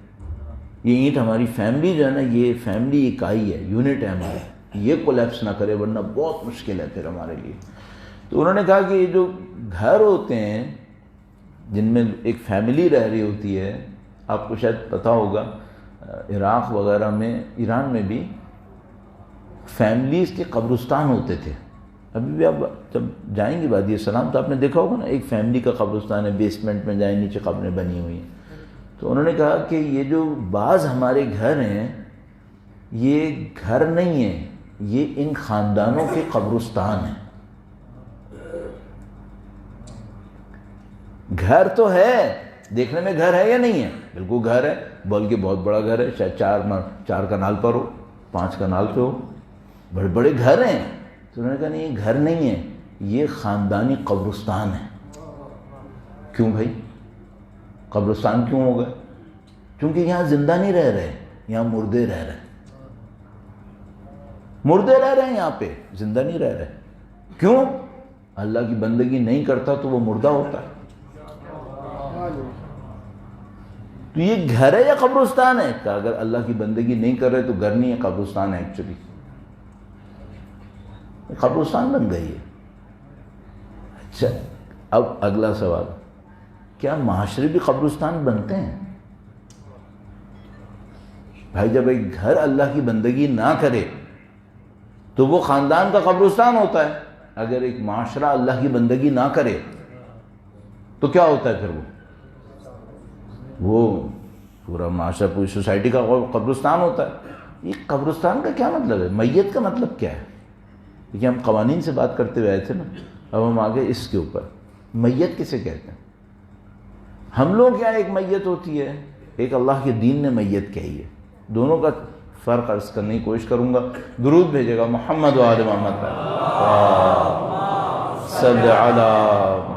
یہ اینٹ ہماری فیملی جو ہے نا، یہ فیملی اکائی ہے، یونٹ ہے ہمارا، یہ کولیپس نہ کرے ورنہ بہت مشکل ہے پھر ہمارے لیے. تو انہوں نے کہا کہ یہ جو گھر ہوتے ہیں جن میں ایک فیملی رہ رہی ہوتی ہے، آپ کو شاید پتہ ہوگا عراق وغیرہ میں، ایران میں بھی فیملیز کے قبرستان ہوتے تھے. ابھی بھی آپ جب جائیں گے وادی السلام تو آپ نے دیکھا ہوگا نا، ایک فیملی کا قبرستان ہے، بیسمنٹ میں جائیں، نیچے قبریں بنی ہوئی ہیں. تو انہوں نے کہا کہ یہ جو بعض ہمارے گھر ہیں یہ گھر نہیں ہیں، یہ ان خاندانوں کے قبرستان ہیں. گھر تو ہے، دیکھنے میں گھر ہے یا نہیں ہے؟ بالکل گھر ہے، بلکہ بہت بڑا گھر ہے، شاید 4 کنال پر ہو، 5 کنال پہ ہو، بڑے بڑے گھر ہیں. تو انہوں نے کہا نہیں، یہ گھر نہیں ہے، یہ خاندانی قبرستان ہے. کیوں بھائی قبرستان کیوں ہو گئے؟ کیونکہ یہاں زندہ نہیں رہ رہے، یہاں مردے رہ رہے. مردے رہ رہے ہیں یہاں پہ، زندہ نہیں رہ رہے. کیوں؟ اللہ کی بندگی نہیں کرتا تو وہ مردہ ہوتا ہے. تو یہ گھر ہے یا قبرستان ہے؟ کہ اگر اللہ کی بندگی نہیں کر رہے تو گھر نہیں ہے، قبرستان ہے ایکچولی. قبرستان بن گئی ہے. اچھا اب اگلا سوال، کیا معاشرے بھی قبرستان بنتے ہیں؟ بھائی جب ایک گھر اللہ کی بندگی نہ کرے تو وہ خاندان کا قبرستان ہوتا ہے. اگر ایک معاشرہ اللہ کی بندگی نہ کرے تو کیا ہوتا ہے پھر؟ وہ پورا معاشرہ، پوری سوسائٹی کا قبرستان ہوتا ہے. یہ قبرستان کا کیا مطلب ہے؟ میت کا مطلب کیا ہے؟ دیکھیے ہم قوانین سے بات کرتے ہوئے آئے تھے نا، اب ہم آگے اس کے اوپر. میت کسے کہتے ہیں؟ ہم لوگ کیا ایک میت ہوتی ہے، ایک اللہ کے دین نے میت کہی ہے. دونوں کا فرق عرض کرنے کی کوشش کروں گا. درود بھیجے گا. محمد و آل محمد صلی علی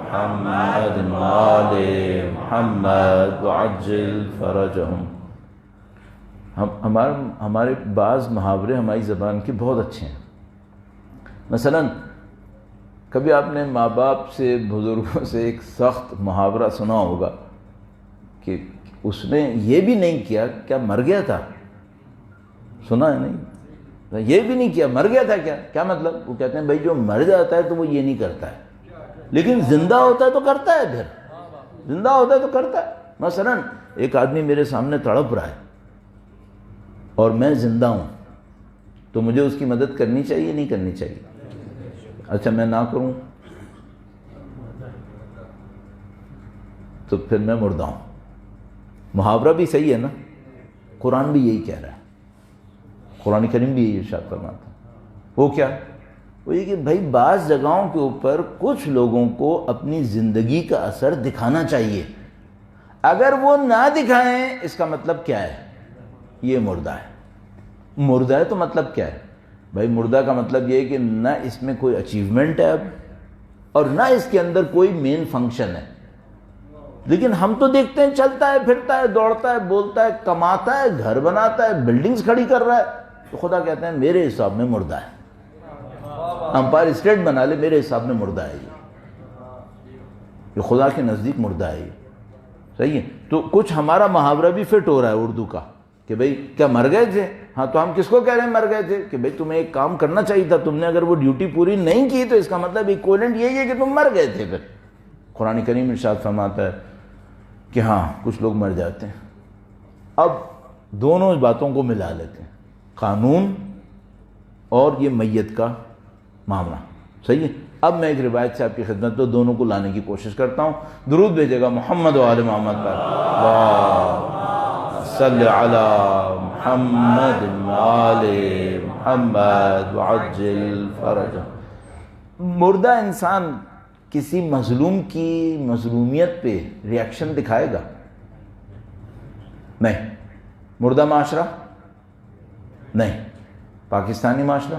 محمد وآل محمد وعجل فرجهم. ہمارے بعض محاورے ہماری زبان کے بہت اچھے ہیں. مثلا کبھی آپ نے ماں باپ سے، بزرگوں سے ایک سخت محاورہ سنا ہوگا کہ اس نے یہ بھی نہیں کیا، کیا مر گیا تھا؟ سنا ہے نہیں؟ یہ بھی نہیں کیا، مر گیا تھا کیا؟ کیا مطلب؟ وہ کہتے ہیں بھائی جو مر جاتا ہے تو وہ یہ نہیں کرتا ہے، لیکن زندہ ہوتا ہے تو کرتا ہے. پھر زندہ ہوتا ہے تو کرتا ہے. مثلا ایک آدمی میرے سامنے تڑپ رہا ہے اور میں زندہ ہوں، تو مجھے اس کی مدد کرنی چاہیے نہیں کرنی چاہیے؟ اچھا میں نہ کروں تو پھر میں مردہ ہوں. محاورہ بھی صحیح ہے نا، قرآن بھی یہی کہہ رہا ہے، قرآن کریم بھی یہی ارشاد فرماتا ہے. وہ کیا؟ وہ یہ کہ بھائی بعض جگہوں کے اوپر کچھ لوگوں کو اپنی زندگی کا اثر دکھانا چاہیے. اگر وہ نہ دکھائیں اس کا مطلب کیا ہے؟ یہ مردہ ہے. مردہ ہے تو مطلب کیا ہے؟ بھائی مردہ کا مطلب یہ ہے کہ نہ اس میں کوئی اچیومنٹ ہے اب، اور نہ اس کے اندر کوئی مین فنکشن ہے. لیکن ہم تو دیکھتے ہیں چلتا ہے، پھرتا ہے، دوڑتا ہے، بولتا ہے، کماتا ہے، گھر بناتا ہے، بلڈنگز کھڑی کر رہا ہے. تو خدا کہتے ہیں میرے حساب میں مردہ ہے. امپائر اسٹیٹ بنا لے، میرے حساب میں مردہ ہے. یہ خدا کے نزدیک مردہ ہے. یہ صحیح ہے. تو کچھ ہمارا محاورہ بھی فٹ ہو رہا ہے اردو کا کہ بھئی کیا مر گئے تھے؟ ہاں تو ہم کس کو کہہ رہے ہیں مر گئے تھے؟ کہ بھئی تمہیں ایک کام کرنا چاہیے تھا، تم نے اگر وہ ڈیوٹی پوری نہیں کی تو اس کا مطلب ایکویلنٹ یہی ہے کہ تم مر گئے تھے. پھر قرآن کریم ارشاد فرماتا ہے کہ ہاں کچھ لوگ مر جاتے ہیں. اب دونوں باتوں کو ملا لیتے ہیں، قانون اور یہ میت کا معاملہ. صحیح ہے. اب میں ایک روایت سے آپ کی خدمت میں دونوں کو لانے کی کوشش کرتا ہوں. درود بھیجے گا محمد و آل محمد پر. اللہم صلی علی محمد و آل محمد وعجل فرجہ. مردہ انسان کسی مظلوم کی مظلومیت پہ ریاکشن دکھائے گا؟ نہیں. مردہ معاشرہ؟ نہیں. پاکستانی معاشرہ؟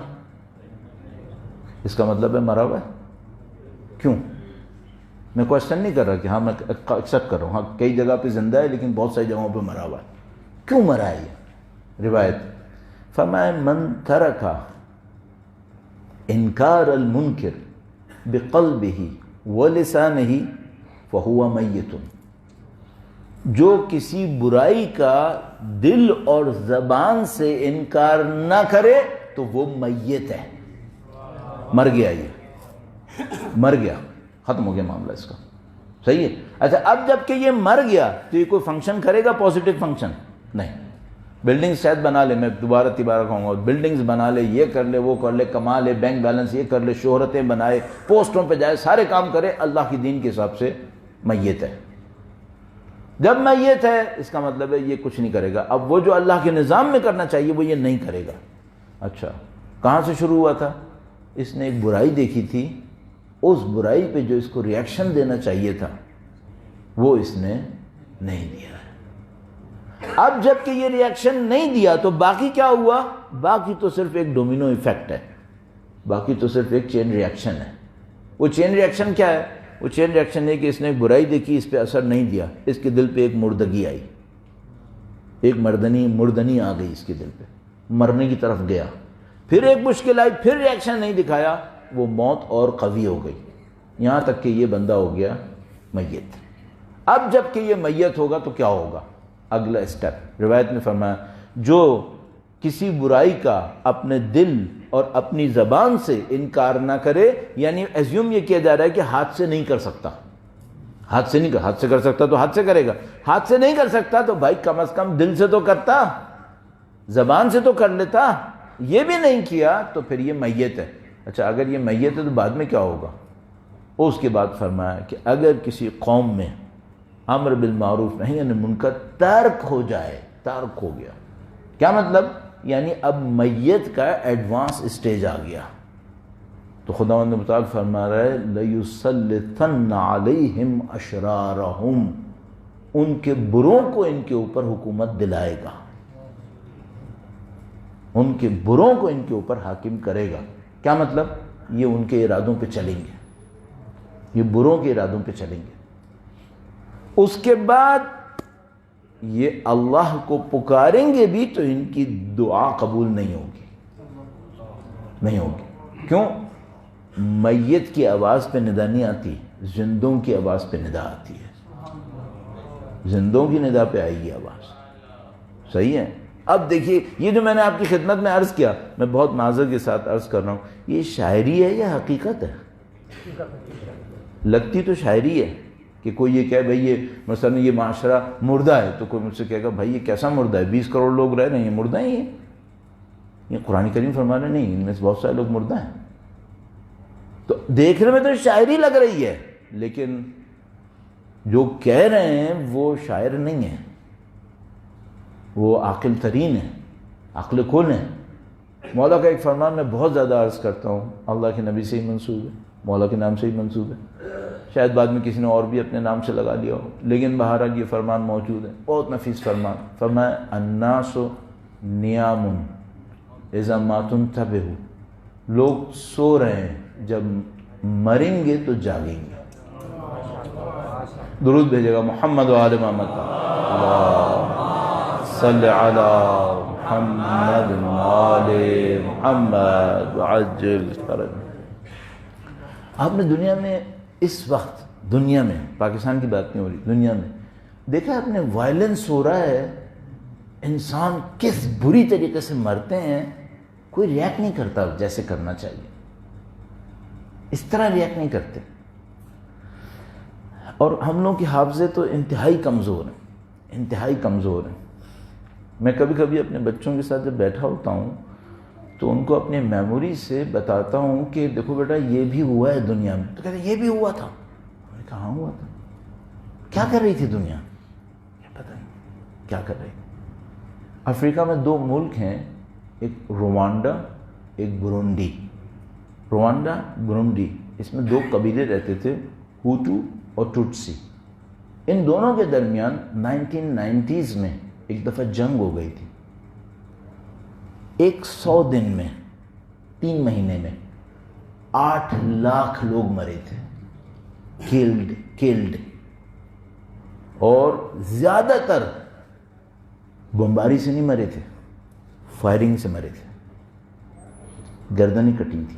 اس کا مطلب ہے مرا ہوا ہے. کیوں؟ میں کوشچن نہیں کر رہا کہ ہاں میں ایکسیپٹ کر رہا ہوں، ہاں کئی جگہ پہ زندہ ہے لیکن بہت ساری جگہوں پہ مرا ہوا ہے. کیوں مرا ہے یہ؟ روایت فرمائے من ترک انکار المنکر بقلبہ ولسانہ فہو میت. جو کسی برائی کا دل اور زبان سے انکار نہ کرے تو وہ میت ہے. مر گیا، یہ مر گیا، ختم ہو گیا معاملہ اس کا. صحیح ہے. اچھا اب جب کہ یہ مر گیا تو یہ کوئی فنکشن کرے گا؟ پازیٹیو فنکشن نہیں. بلڈنگ شاید بنا لے، میں دوبارہ کہوں گا، بلڈنگز بنا لے، یہ کر لے، وہ کر لے، کما لے، بینک بیلنس یہ کر لے، شہرتیں بنائے، پوسٹوں پہ جائے، سارے کام کرے، اللہ کی دین کے حساب سے میت ہے. جب میت ہے اس کا مطلب ہے یہ کچھ نہیں کرے گا. اب وہ جو اللہ کے نظام میں کرنا چاہیے وہ یہ نہیں کرے گا. اچھا کہاں سے شروع ہوا تھا؟ اس نے ایک برائی دیکھی تھی، اس برائی پہ جو اس کو ریاکشن دینا چاہیے تھا وہ اس نے نہیں دیا. اب جب کہ یہ ریاکشن نہیں دیا تو باقی کیا ہوا؟ باقی تو صرف ایک ڈومینو ایفیکٹ ہے، باقی تو صرف ایک چین ریاکشن ہے. وہ چین ریاکشن کیا ہے؟ وہ چین ریاکشن ہے کہ اس نے ایک برائی دیکھی، اس پہ اثر نہیں دیا، اس کے دل پہ ایک مردگی آئی، ایک مردنی آ گئی اس کے دل پہ، مرنے کی طرف گیا. پھر ایک مشکل آئی، پھر ریاکشن نہیں دکھایا، وہ موت اور قوی ہو گئی، یہاں تک کہ یہ بندہ ہو گیا میت. اب جب کہ یہ میت ہوگا تو کیا ہوگا؟ اگلا اسٹیپ روایت میں فرمایا جو کسی برائی کا اپنے دل اور اپنی زبان سے انکار نہ کرے، یعنی ایزیوم یہ کیا جا رہا ہے کہ ہاتھ سے نہیں کر سکتا، ہاتھ سے کر سکتا تو ہاتھ سے کرے گا، ہاتھ سے نہیں کر سکتا تو بھائی کم از کم دل سے تو کرتا، زبان سے تو کر لیتا. یہ بھی نہیں کیا تو پھر یہ میت ہے. اچھا اگر یہ میت ہے تو بعد میں کیا ہوگا؟ اس کے بعد فرمایا کہ اگر کسی قوم میں امر بالمعروف نہی عن المنکر ترک ہو جائے، ترک ہو گیا، کیا مطلب؟ یعنی اب میت کا ایڈوانس اسٹیج آ گیا تو خداوند متعال فرما رہا ہے لَيُسَلِّطَنَّ عَلَيْهِمْ أَشْرَارَهُمْ، ان کے بروں کو ان کے اوپر حکومت دلائے گا، ان کے بروں کو ان کے اوپر حاکم کرے گا. کیا مطلب؟ یہ ان کے ارادوں پہ چلیں گے، یہ بروں کے ارادوں پہ چلیں گے. اس کے بعد یہ اللہ کو پکاریں گے بھی تو ان کی دعا قبول نہیں ہوگی. کیوں؟ میت کی آواز پہ ندا نہیں آتی، زندوں کی آواز پہ ندا آتی ہے. زندوں کی ندا پہ آئے گی آواز. صحیح ہے. اب دیکھیے یہ جو میں نے آپ کی خدمت میں عرض کیا، میں بہت معذرت کے ساتھ عرض کر رہا ہوں، یہ شاعری ہے یا حقیقت ہے؟ لگتی تو شاعری ہے کہ کوئی یہ کہے بھائی یہ مثلا یہ معاشرہ مردہ ہے، تو کوئی مجھ سے کہے گا بھائی یہ کیسا مردہ ہے، 20 کروڑ لوگ رہ رہے ہیں، یہ مردہ ہی ہے. یہ قرآن کریم فرما رہے نہیں، ان میں سے بہت سارے لوگ مردہ ہیں. تو دیکھنے میں تو شاعری لگ رہی ہے، لیکن جو کہہ رہے ہیں وہ شاعر نہیں ہیں، وہ عاقل ترین ہیں، عقل کل ہیں. مولا کا ایک فرمان میں بہت زیادہ عرض کرتا ہوں، اللہ کے نبی سے ہی منسوب ہے، مولا کے نام سے ہی منسوب ہے، شاید بعد میں کسی نے اور بھی اپنے نام سے لگا لیا ہو، لیکن بہرحال یہ فرمان موجود ہے. بہت نفیس فرمان. فرمایا الناس نیام اذا ما تنتبہوا، لوگ سو رہے ہیں، جب مریں گے تو جاگیں گے. درود بھیجے گا محمد و آل محمد. اللہ صلی علی محمد و آل محمد وعجل فرج. آپ نے دنیا میں اس وقت، دنیا میں، پاکستان کی بات نہیں ہو رہی، دنیا میں دیکھا آپ نے وائلنس ہو رہا ہے، انسان کس بری طریقے سے مرتے ہیں، کوئی ریاکٹ نہیں کرتا جیسے کرنا چاہیے، اس طرح ریاکٹ نہیں کرتے. اور ہم لوگوں کی حافظے تو انتہائی کمزور ہیں، انتہائی کمزور ہیں. میں کبھی کبھی اپنے بچوں کے ساتھ جب بیٹھا ہوتا ہوں تو ان کو اپنی میموری سے بتاتا ہوں کہ دیکھو بیٹا یہ بھی ہوا ہے دنیا میں، تو کہتے ہیں یہ بھی ہوا تھا. میں نے کہا ہاں ہوا تھا. کیا کر رہی تھی دنیا؟ پتہ نہیں کیا کر رہی. افریقہ میں 2 ملک ہیں، ایک روانڈا، ایک برونڈی. روانڈا، برونڈی، اس میں 2 قبیلے رہتے تھے، ہوٹو اور ٹوٹسی. ان دونوں کے درمیان 1990s میں ایک دفعہ جنگ ہو گئی تھی. 100 دن میں، 3 مہینے میں 8 لاکھ لوگ مرے تھے، کلڈ. اور زیادہ تر بمباری سے نہیں مرے تھے، فائرنگ سے مرے تھے، گردنیں کٹی تھی.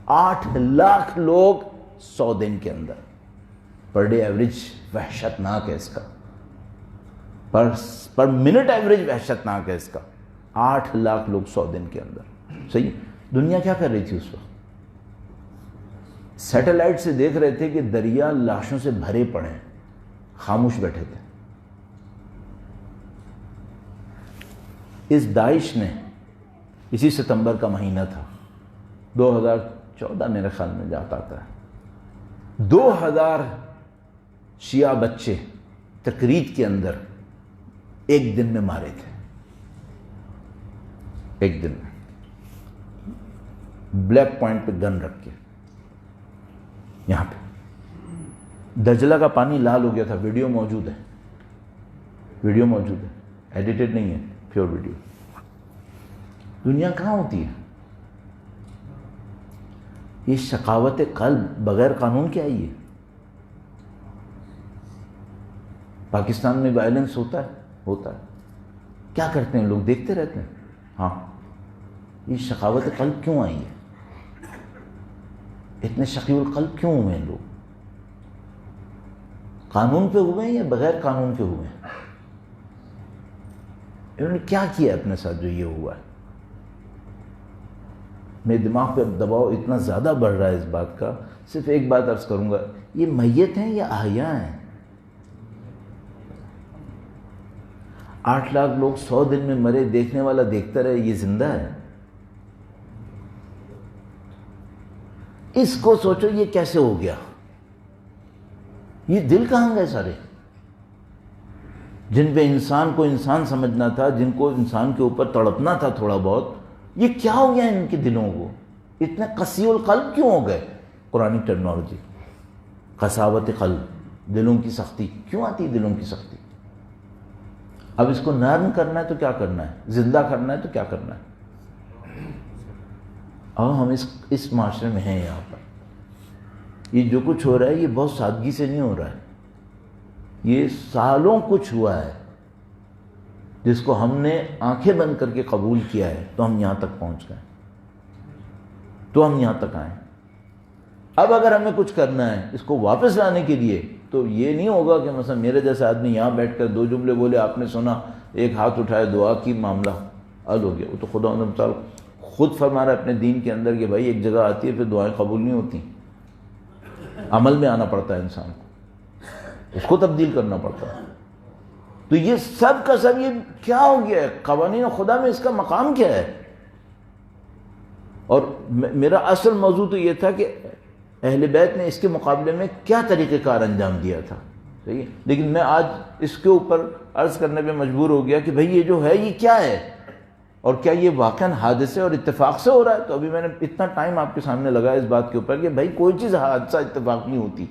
8 لاکھ لوگ 100 دن کے اندر. پر ڈے ایوریج وحشت ناک ہے اس کا، پر منٹ ایوریج وحشت ناک ہے اس کا. 8 لاکھ لوگ 100 دن کے اندر. صحیح. دنیا کیا کر رہی تھی اس وقت؟ سیٹلائٹ سے دیکھ رہے تھے کہ دریا لاشوں سے بھرے پڑے ہیں، خاموش بیٹھے تھے. اس داعش نے، اسی ستمبر کا مہینہ تھا، 2014 میرے خیال میں جاتا تھا، 2000 شیعہ بچے تقرید کے اندر ایک دن میں مارے تھے. ایک دن میں بلیک پوائنٹ پہ گن رکھ کے. یہاں پہ دجلہ کا پانی لال ہو گیا تھا. ویڈیو موجود ہے، ویڈیو موجود ہے، ایڈیٹڈ نہیں ہے، پیور ویڈیو. دنیا کہاں ہوتی ہے؟ یہ شقاوت قلب بغیر قانون کے آئی ہے. پاکستان میں وائلنس ہوتا ہے. کیا کرتے ہیں لوگ؟ دیکھتے رہتے ہیں. ہاں، یہ شقاوت قلب کیوں آئی ہے؟ اتنے شقی القلب کیوں ہوئے ہیں لوگ؟ قانون پہ ہوئے ہیں یا بغیر قانون کے ہوئے ہیں؟ انہوں نے کیا کیا اپنے ساتھ جو یہ ہوا ہے؟ میرے دماغ پہ دباؤ اتنا زیادہ بڑھ رہا ہے اس بات کا. صرف ایک بات عرض کروں گا، یہ میت ہیں یا احیاء ہیں؟ 8 لاکھ لوگ 100 دن میں مرے، دیکھنے والا دیکھتا رہے، یہ زندہ ہے؟ اس کو سوچو یہ کیسے ہو گیا؟ یہ دل کہاں گئے سارے؟ جن پہ انسان کو انسان سمجھنا تھا، جن کو انسان کے اوپر تڑپنا تھا تھوڑا بہت، یہ کیا ہو گیا ان کے دلوں کو؟ اتنے قسی القلب کیوں ہو گئے؟ قرآن ٹرمنالوجی، قساوت قلب، دلوں کی سختی. کیوں آتی ہے دلوں کی سختی؟ اب اس کو نرم کرنا ہے تو کیا کرنا ہے؟ زندہ کرنا ہے تو کیا کرنا ہے؟ اور ہم اس معاشرے میں ہیں. یہاں پر یہ جو کچھ ہو رہا ہے یہ بہت سادگی سے نہیں ہو رہا ہے، یہ سالوں کچھ ہوا ہے جس کو ہم نے آنکھیں بند کر کے قبول کیا ہے، تو ہم یہاں تک پہنچ گئے، تو ہم یہاں تک آئے۔ اب اگر ہمیں کچھ کرنا ہے اس کو واپس لانے کے لیے، تو یہ نہیں ہوگا کہ مثلا میرے جیسا آدمی یہاں بیٹھ کر 2 جملے بولے، آپ نے سنا، ایک ہاتھ اٹھائے، دعا کی، معاملہ حل ہو گیا۔ وہ تو خدا تعالیٰ خود فرما رہا ہے اپنے دین کے اندر کہ بھائی ایک جگہ آتی ہے پھر دعائیں قبول نہیں ہوتی، عمل میں آنا پڑتا ہے انسان کو، اس کو تبدیل کرنا پڑتا ہے۔ تو یہ سب کا سب یہ کیا ہو گیا ہے؟ قوانین خدا میں اس کا مقام کیا ہے؟ اور میرا اصل موضوع تو یہ تھا کہ اہل بیت نے اس کے مقابلے میں کیا طریقہ کار انجام دیا تھا، صحیح ہے؟ لیکن میں آج اس کے اوپر عرض کرنے پہ مجبور ہو گیا کہ بھئی یہ جو ہے یہ کیا ہے، اور کیا یہ واقعاً حادثے اور اتفاق سے ہو رہا ہے؟ تو ابھی میں نے اتنا ٹائم آپ کے سامنے لگایا اس بات کے اوپر کہ بھئی کوئی چیز حادثہ اتفاق نہیں ہوتی،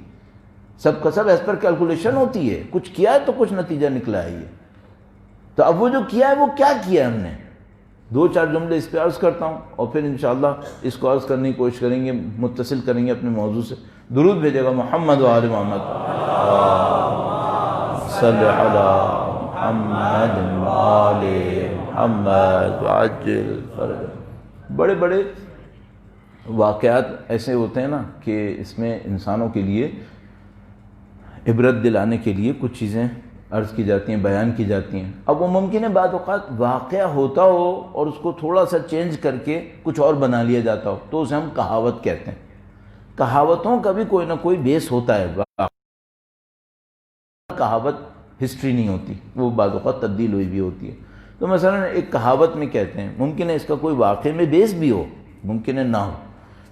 سب کا سب ایز پر کیلکولیشن ہوتی ہے، کچھ کیا ہے تو کچھ نتیجہ نکلا ہے۔ یہ تو اب وہ جو کیا ہے وہ کیا کیا ہے ہم نے، 2-4 جملے اس پہ عرض کرتا ہوں، اور پھر انشاءاللہ اس کو عرض کرنے کی کوشش کریں گے، متصل کریں گے اپنے موضوع سے۔ درود بھیجے گا محمد و آل محمد، صلی علی محمد و آل محمد وعجل فرج۔ بڑے بڑے واقعات ایسے ہوتے ہیں نا کہ اس میں انسانوں کے لیے عبرت دلانے کے لیے کچھ چیزیں عرض کی جاتی ہیں، بیان کی جاتی ہیں۔ اب وہ ممکن ہے بعض اوقات واقعہ ہوتا ہو اور اس کو تھوڑا سا چینج کر کے کچھ اور بنا لیا جاتا ہو، تو اسے ہم کہاوت کہتے ہیں۔ کہاوتوں کا بھی کوئی نہ کوئی بیس ہوتا ہے، کہاوت ہسٹری نہیں ہوتی، وہ بعض اوقات تبدیل ہوئی بھی ہوتی ہے۔ تو مثلا ایک کہاوت میں کہتے ہیں، ممکن ہے اس کا کوئی واقعے میں بیس بھی ہو، ممکن ہے نہ ہو۔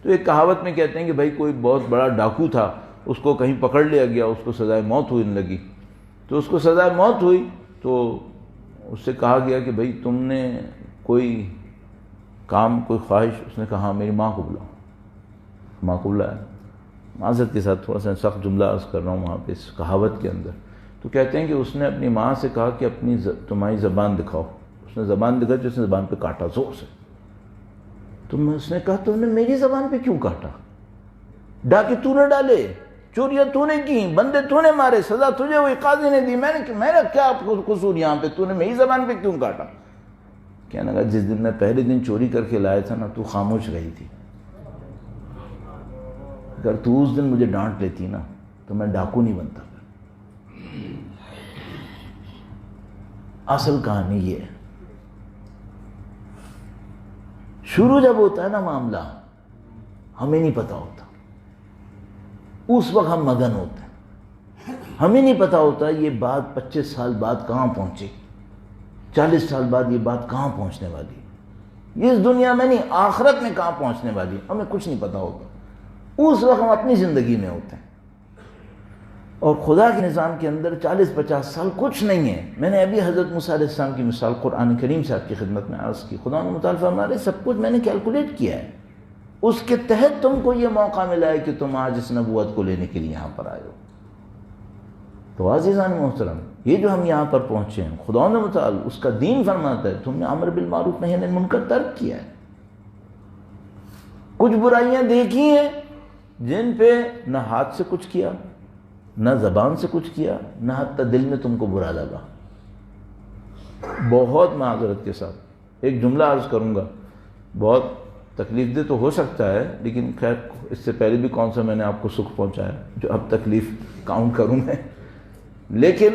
تو ایک کہاوت میں کہتے ہیں کہ بھائی کوئی بہت بڑا ڈاکو تھا، اس کو کہیں پکڑ لیا گیا، اس کو سزائے موت ہونے لگی۔ تو اس کو سزائے موت ہوئی تو اس سے کہا گیا کہ بھئی تم نے کوئی کام، کوئی خواہش؟ اس نے کہا ہاں میری ماں کو بلاؤ۔ ماں کو بلایا، معذرت کے ساتھ تھوڑا سا سخت جملہ عرض کر رہا ہوں وہاں پہ اس کہاوت کے اندر۔ تو کہتے ہیں کہ اس نے اپنی ماں سے کہا کہ اپنی تمہاری زبان دکھاؤ۔ اس نے زبان دکھائی تو اس نے زبان پہ کاٹا زور سے۔ تو اس نے کہا تم نے میری زبان پہ کیوں کاٹا؟ ڈاکے تو نے ڈالے، چوریاں تو نے کی، بندے تو نے مارے، سزا تجھے ہوئی، قاضی نے دی، میرا کیا قصور یہاں پہ؟ تو نے میری زبان پہ کیوں کاٹا؟ کہنے لگا جس دن میں پہلے دن چوری کر کے لایا تھا نا، تو خاموش رہی تھی، اگر تو اس دن مجھے ڈانٹ لیتی نا تو میں ڈاکو نہیں بنتا۔ اصل کہانی یہ ہے، شروع جب ہوتا ہے نا معاملہ، ہمیں نہیں پتا ہوتا، اس وقت ہم مگن ہوتے ہیں، ہمیں نہیں پتا ہوتا یہ بات 25 سال بعد کہاں پہنچے، 40 سال بعد یہ بات کہاں پہنچنے والی ہے، یہ اس دنیا میں نہیں آخرت میں کہاں پہنچنے والی ہے، ہمیں کچھ نہیں پتا ہوتا۔ اس وقت ہم اپنی زندگی میں ہوتے ہیں، اور خدا کے نظام کے اندر 40-50 سال کچھ نہیں ہے۔ میں نے ابھی حضرت موسیٰ علیہ السلام کی مثال قرآن کریم سے آپ کی خدمت میں عرض کی۔ خدا نے مطالعہ فرما رہے سب کچھ میں نے کیلکولیٹ کیا ہے، اس کے تحت تم کو یہ موقع ملا ہے کہ تم آج اس نبوت کو لینے کے لیے یہاں پر آئے ہو۔ تو عزیزان محترم، یہ جو ہم یہاں پر پہنچے ہیں، خدا نے متعال اس کا دین فرماتا ہے تم نے امر بالمعروف نہی عن المنکر ترک کیا ہے، کچھ برائیاں دیکھی ہیں جن پہ نہ ہاتھ سے کچھ کیا، نہ زبان سے کچھ کیا، نہ حتی دل میں تم کو برا لگا۔ بہت معذرت کے ساتھ ایک جملہ عرض کروں گا، بہت تکلیف دہ تو ہو سکتا ہے، لیکن خیر اس سے پہلے بھی کون سا میں نے آپ کو سکھ پہنچایا جو اب تکلیف کاؤنٹ کروں میں، لیکن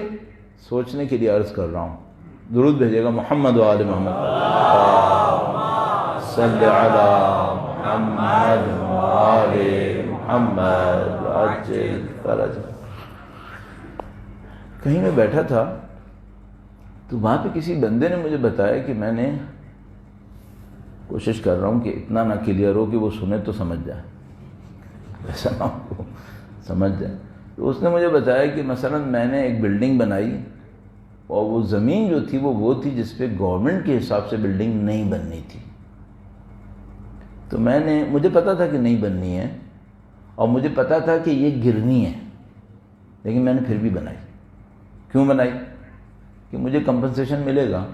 سوچنے کے لیے عرض کر رہا ہوں۔ درود بھیجے گا محمد و آل محمد، صلی علی محمد و آل محمد وعجل فرج۔ کہیں میں بیٹھا تھا تو وہاں پہ کسی بندے نے مجھے بتایا کہ میں نے کوشش کر رہا ہوں کہ اتنا نہ کلیئر ہو کہ وہ سنے تو سمجھ جائے، ایسا نہ ہو سمجھ جائے۔ تو اس نے مجھے بتایا کہ مثلا میں نے ایک بلڈنگ بنائی، اور وہ زمین جو تھی وہ تھی جس پہ گورنمنٹ کے حساب سے بلڈنگ نہیں بننی تھی۔ تو مجھے پتا تھا کہ نہیں بننی ہے، اور مجھے پتا تھا کہ یہ گرنی ہے، لیکن میں نے پھر بھی بنائی۔ کیوں بنائی؟ کہ مجھے کمپنسیشن ملے گا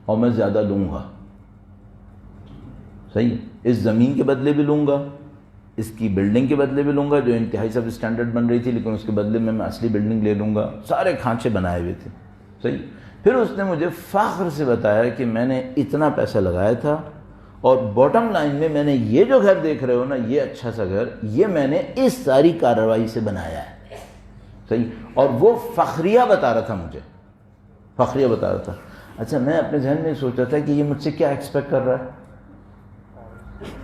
اور میں زیادہ لوں گا، صحیح، اس زمین کے بدلے بھی لوں گا، اس کی بلڈنگ کے بدلے بھی لوں گا جو انتہائی سب اسٹینڈرڈ بن رہی تھی، لیکن اس کے بدلے میں اصلی بلڈنگ لے لوں گا. سارے کھانچے بنائے ہوئے تھے. صحیح. پھر اس نے مجھے فخر سے بتایا کہ میں نے اتنا پیسہ لگایا تھا، اور باٹم لائن میں نے یہ جو گھر دیکھ رہے ہو نا، یہ اچھا سا گھر، یہ میں نے اس ساری کارروائی سے بنایا ہے. صحیح. اور وہ فخریہ بتا رہا تھا مجھے، فخریہ بتا رہا تھا. اچھا میں اپنے ذہن میں سوچا تھا کہ یہ مجھ سے کیا ایکسپیکٹ کر رہا ہے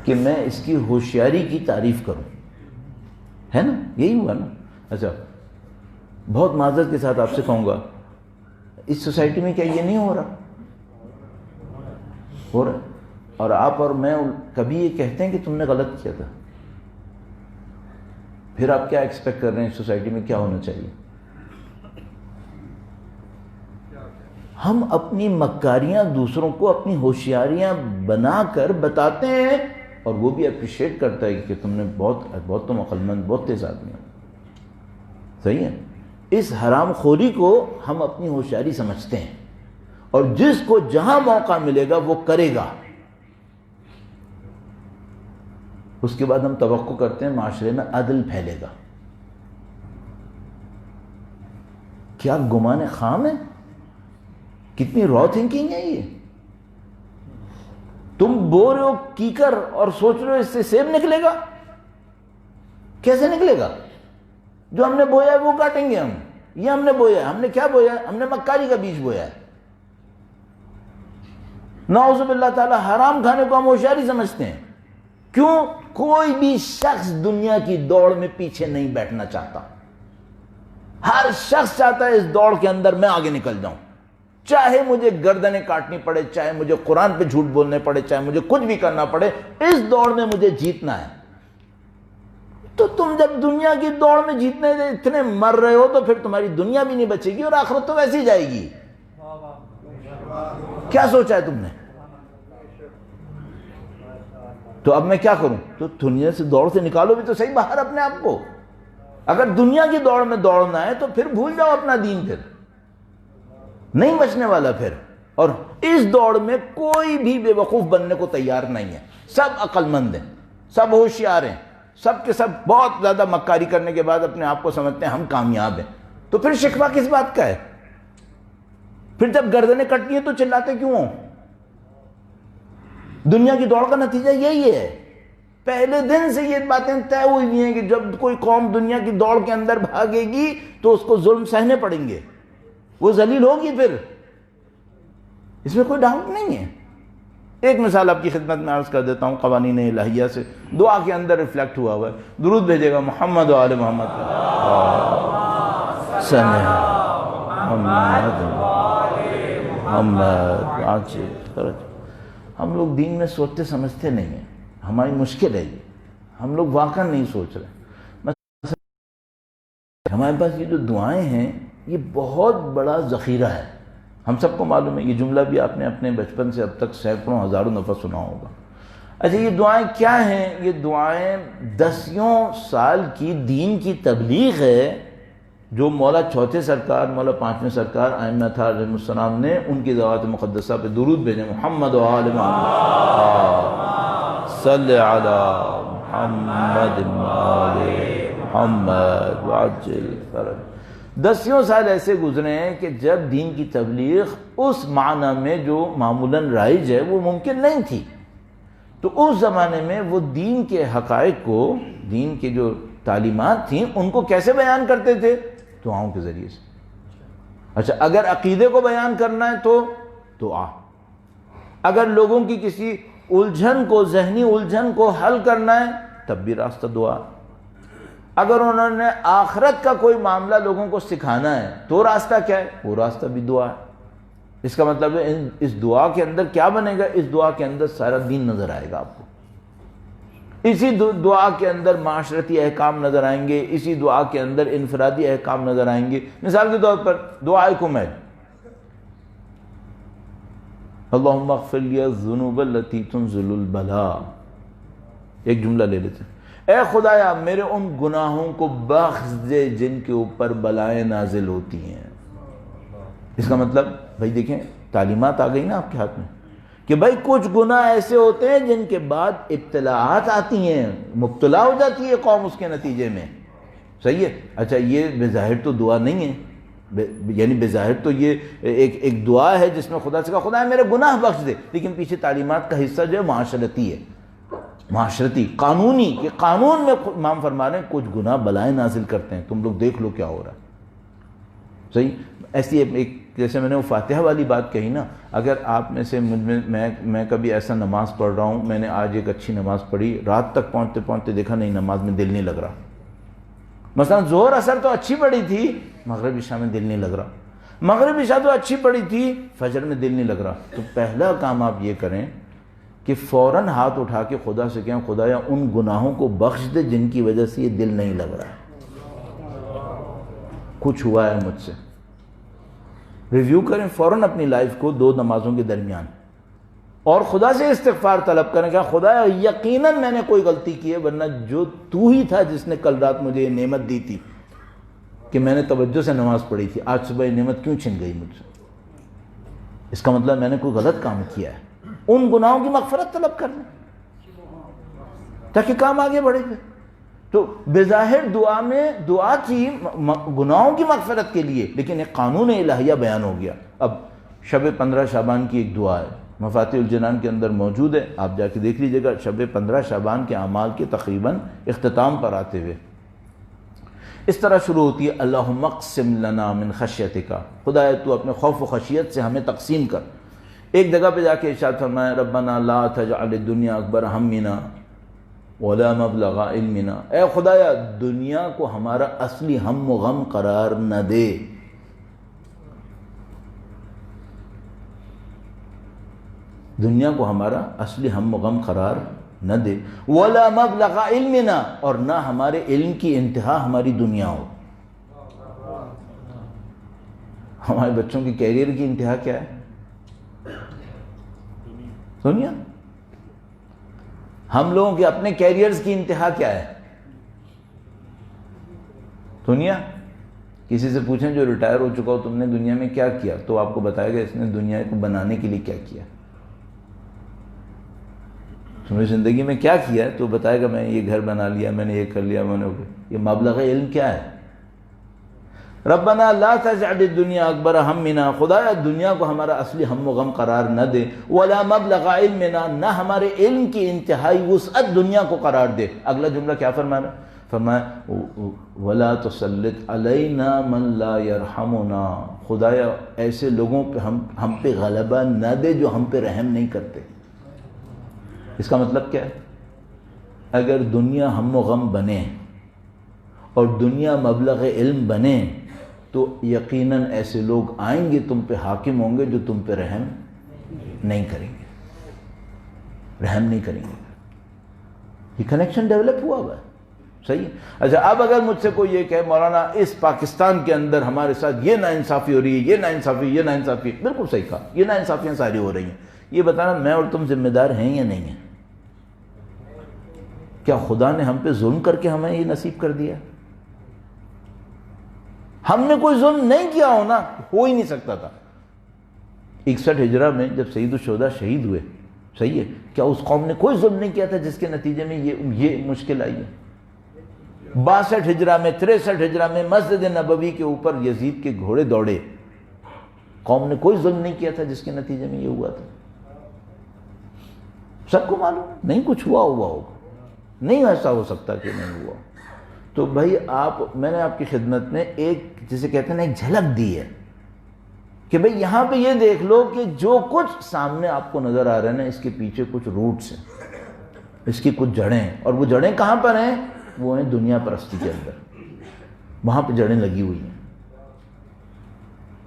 کہ میں اس کی ہوشیاری کی تعریف کروں، ہے نا؟ یہی ہوا نا. اچھا بہت معذرت کے ساتھ آپ سے کہوں گا، اس سوسائٹی میں کیا یہ نہیں ہو رہا؟ ہو رہا. اور آپ اور میں کبھی یہ کہتے ہیں کہ تم نے غلط کیا تھا، پھر آپ کیا ایکسپیکٹ کر رہے ہیں سوسائٹی میں کیا ہونا چاہیے؟ ہم اپنی مکاریاں دوسروں کو اپنی ہوشیاریاں بنا کر بتاتے ہیں، اور وہ بھی اپریشیٹ کرتا ہے کہ تم نے بہت تم عقل مند، بہت تیز آدمی ہو. صحیح ہے. اس حرام خوری کو ہم اپنی ہوشیاری سمجھتے ہیں، اور جس کو جہاں موقع ملے گا وہ کرے گا. اس کے بعد ہم توقع کرتے ہیں معاشرے میں عدل پھیلے گا. کیا گمان خام ہے؟ کتنی را تھنکنگ ہے یہ. تم بو رہے ہو کیکر اور سوچ رہے ہو اس سے سیب نکلے گا. کیسے نکلے گا؟ جو ہم نے بویا ہے وہ کاٹیں گے ہم. یہ ہم نے بویا ہے. ہم نے کیا بویا ہے؟ ہم نے مکاری کا بیج بویا ہے. نعوذ باللہ تعالی حرام کھانے کو ہم ہوشیاری سمجھتے ہیں. کیوں؟ کوئی بھی شخص دنیا کی دوڑ میں پیچھے نہیں بیٹھنا چاہتا. ہر شخص چاہتا ہے اس دوڑ کے اندر میں آگے نکل جاؤں، چاہے مجھے گردنیں کاٹنی پڑے، چاہے مجھے قرآن پہ جھوٹ بولنے پڑے، چاہے مجھے کچھ بھی کرنا پڑے، اس دوڑ میں مجھے جیتنا ہے. تو تم جب دنیا کی دوڑ میں جیتنے اتنے مر رہے ہو تو پھر تمہاری دنیا بھی نہیں بچے گی اور آخرت تو ویسے ہی جائے گی. کیا سوچا ہے تم نے؟ تو اب میں کیا کروں؟ تو دنیا سے دوڑ سے نکالو بھی تو صحیح باہر اپنے آپ کو. اگر دنیا کی دوڑ میں دوڑنا ہے تو پھر بھول جاؤ اپنا دین، پھر نہیں بچنے والا پھر. اور اس دوڑ میں کوئی بھی بے وقوف بننے کو تیار نہیں ہے. سب عقل مند ہیں، سب ہوشیار ہیں، سب کے سب بہت زیادہ مکاری کرنے کے بعد اپنے آپ کو سمجھتے ہیں ہم کامیاب ہیں. تو پھر شکوہ کس بات کا ہے؟ پھر جب گردنیں کٹتی ہیں تو چلاتے کیوں ہو؟ دنیا کی دوڑ کا نتیجہ یہی ہے. پہلے دن سے یہ باتیں طے ہوئی ہوئی ہیں کہ جب کوئی قوم دنیا کی دوڑ کے اندر بھاگے گی تو اس کو ظلم سہنے پڑیں گے، وہ ذلیل ہوگی. پھر اس میں کوئی ڈاؤٹ نہیں ہے. ایک مثال آپ کی خدمت میں عرض کر دیتا ہوں قوانین الہیہ سے. دعا کے اندر ریفلیکٹ ہوا ہوا ہے. درود بھیجے گا محمد و آل محمد. ہم لوگ دین میں سوچتے سمجھتے نہیں ہیں. ہماری مشکل ہے یہ. ہم لوگ واقعا نہیں سوچ رہے. ہمارے پاس یہ جو دعائیں ہیں یہ بہت بڑا ذخیرہ ہے. ہم سب کو معلوم ہے. یہ جملہ بھی آپ نے اپنے بچپن سے اب تک سینکڑوں ہزاروں دفعہ سنا ہوگا. اچھا یہ دعائیں کیا ہیں؟ یہ دعائیں 10 سال کی دین کی تبلیغ ہے جو مولا چوتھے سرکار، مولا پانچویں سرکار ائمہ اطہار علیہ السلام نے ان کی ذوات مقدسہ پہ درود بھیجے. محمد و آل محمد صلی علی محمد آل محمد وعجل فرج. 10 سال ایسے گزرے ہیں کہ جب دین کی تبلیغ اس معنی میں جو معمولاً رائج ہے وہ ممکن نہیں تھی. تو اس زمانے میں وہ دین کے حقائق کو، دین کے جو تعلیمات تھیں ان کو کیسے بیان کرتے تھے؟ دعاؤں کے ذریعے سے. اچھا اگر عقیدے کو بیان کرنا ہے تو دعا. اگر لوگوں کی کسی الجھن کو، ذہنی الجھن کو حل کرنا ہے تب بھی راستہ دعا. اگر انہوں نے آخرت کا کوئی معاملہ لوگوں کو سکھانا ہے تو راستہ کیا ہے؟ وہ راستہ بھی دعا ہے. اس کا مطلب ہے اس دعا کے اندر کیا بنے گا؟ اس دعا کے اندر سارا دین نظر آئے گا آپ کو. اسی دعا کے اندر معاشرتی احکام نظر آئیں گے، اسی دعا کے اندر انفرادی احکام نظر آئیں گے. مثال کے طور پر دعائے کمیل، اللہم اغفر لی الذنوب التی تنزل البلاء. ایک جملہ لے لیتے ہیں، اے خدایا میرے ان گناہوں کو بخش دے جن کے اوپر بلائیں نازل ہوتی ہیں. اس کا مطلب بھائی دیکھیں تعلیمات آ گئی نا آپ کے ہاتھ میں کہ بھائی کچھ گناہ ایسے ہوتے ہیں جن کے بعد ابتلاعات آتی ہیں، مبتلا ہو جاتی ہے قوم اس کے نتیجے میں، صحیح ہے؟ اچھا یہ بظاہر تو دعا نہیں ہے، یعنی بظاہر تو یہ ایک دعا ہے جس میں خدا سے کہا خدا میرے گناہ بخش دے، لیکن پیچھے تعلیمات کا حصہ جو ہے معاشرتی ہے، معاشرتی قانونی، کہ قانون میں امام فرما رہے ہیں کچھ گناہ بلائیں نازل کرتے ہیں، تم لوگ دیکھ لو کیا ہو رہا ہے، صحیح؟ ایسی ایک جیسے میں نے وہ فاتحہ والی بات کہی نا، اگر آپ میں سے میں کبھی ایسا نماز پڑھ رہا ہوں، میں نے آج ایک اچھی نماز پڑھی، رات تک پہنچتے پہنچتے دیکھا نہیں نماز میں دل نہیں لگ رہا، مثلا ظہر اثر تو اچھی پڑھی تھی، مغرب عشاء میں دل نہیں لگ رہا، مغرب عشاء تو اچھی پڑھی تھی، فجر میں دل نہیں لگ رہا، تو پہلا کام آپ یہ کریں کہ فوراً ہاتھ اٹھا کے خدا سے کہیں خدایا ان گناہوں کو بخش دے جن کی وجہ سے یہ دل نہیں لگ رہا ہے، کچھ ہوا ہے مجھ سے، ریویو کریں فوراً اپنی لائف کو 2 نمازوں کے درمیان، اور خدا سے استغفار طلب کریں کہ خدا یقیناً میں نے کوئی غلطی کی ہے، ورنہ جو تو ہی تھا جس نے کل رات مجھے یہ نعمت دی تھی کہ میں نے توجہ سے نماز پڑھی تھی، آج صبح یہ نعمت کیوں چھن گئی مجھ سے؟ اس کا مطلب میں نے کوئی غلط کام کیا ہے، ان گناہوں کی مغفرت طلب کرنا تاکہ کام آگے بڑھے گا۔ تو بظاہر دعا میں دعا تھی گناہوں کی مغفرت کے لیے، لیکن ایک قانون الہیہ بیان ہو گیا۔ اب شب 15 شعبان کی ایک دعا ہے، مفاتیح الجنان کے اندر موجود ہے، آپ جا کے دیکھ لیجئے گا، شب 15 شعبان کے اعمال کے تقریباً اختتام پر آتے ہوئے اس طرح شروع ہوتی ہے، اللہم اقسم لنا من خشیتک، خدایا تو اپنے خوف و خشیت سے ہمیں تقسیم کر۔ ایک جگہ پہ جا کے ارشاد فرمایا ربنا لا تجعل الدنیا اکبر ہمنا ولا مبلغ علمنا، اے خدایا دنیا کو ہمارا اصلی ہم و غم قرار نہ دے، دنیا کو ہمارا اصلی ہم و غم قرار نہ دے، ولا مبلغ علمنا، اور نہ ہمارے علم کی انتہا ہماری دنیا ہو۔ ہمارے بچوں کی کیریئر کی انتہا کیا ہے؟ دنیا۔ ہم لوگوں کے اپنے کیریئرز کی انتہا کیا ہے؟ دنیا۔ کسی سے پوچھیں جو ریٹائر ہو چکا ہو تم نے دنیا میں کیا کیا، تو آپ کو بتائے گا اس نے دنیا کو بنانے کے لیے کیا کیا، تم نے زندگی میں کیا کیا، تو بتائے گا میں یہ گھر بنا لیا، میں نے یہ کر لیا، میں نے یہ مبلغ علم کیا ہے؟ ربنا لا تجعل الدنیا اکبر ہمنا، خدایا دنیا کو ہمارا اصلی ہم و غم قرار نہ دے، ولا مبلغ علمنا، نہ ہمارے علم کی انتہائی وسعت دنیا کو قرار دے۔ اگلا جملہ کیا فرمایا؟ فرمایا ولا تسلط علینا من لا یرحمنا، خدایا ایسے لوگوں پہ ہم پہ غلبہ نہ دے جو ہم پہ رحم نہیں کرتے۔ اس کا مطلب کیا ہے؟ اگر دنیا ہم و غم بنے اور دنیا مبلغ علم بنے تو یقیناً ایسے لوگ آئیں گے تم پہ، حاکم ہوں گے جو تم پہ رحم نہیں کریں گے، رحم نہیں کریں گے۔ یہ کنیکشن ڈیولپ ہوا ہے، صحیح۔ اچھا اب اگر مجھ سے کوئی یہ کہے مولانا اس پاکستان کے اندر ہمارے ساتھ یہ ناانصافی ہو رہی ہے، یہ ناانصافی، یہ ناانصافی، بالکل صحیح کہا، یہ ناانصافیاں ساری ہو رہی ہیں، یہ بتانا میں اور تم ذمہ دار ہیں یا نہیں ہیں؟ کیا خدا نے ہم پہ ظلم کر کے ہمیں یہ نصیب کر دیا؟ ہم نے کوئی ظلم نہیں کیا ہونا، ہو ہی نہیں سکتا تھا۔ 61 ہجرہ میں جب سید الشہداء شہید ہوئے، صحیح ہے، کیا اس قوم نے کوئی ظلم نہیں کیا تھا جس کے نتیجے میں یہ مشکل آئی ہے؟ 62 ہجرہ میں، 63 ہجرہ میں مسجد نبوی کے اوپر یزید کے گھوڑے دوڑے، قوم نے کوئی ظلم نہیں کیا تھا جس کے نتیجے میں یہ ہوا تھا؟ سب کو معلوم ہے، نہیں کچھ ہوا ہوگا، نہیں ایسا ہو سکتا کہ نہیں ہوا۔ تو بھائی میں نے آپ کی خدمت میں ایک جسے کہتے ہیں نا ایک جھلک دی ہے کہ بھئی یہاں پہ یہ دیکھ لو کہ جو کچھ سامنے آپ کو نظر آ رہا ہے نا اس کے پیچھے کچھ روٹس ہیں، اس کی کچھ جڑیں ہیں، اور وہ جڑیں کہاں پر ہیں؟ وہ ہیں دنیا پرستی کے اندر، وہاں پہ جڑیں لگی ہوئی ہیں۔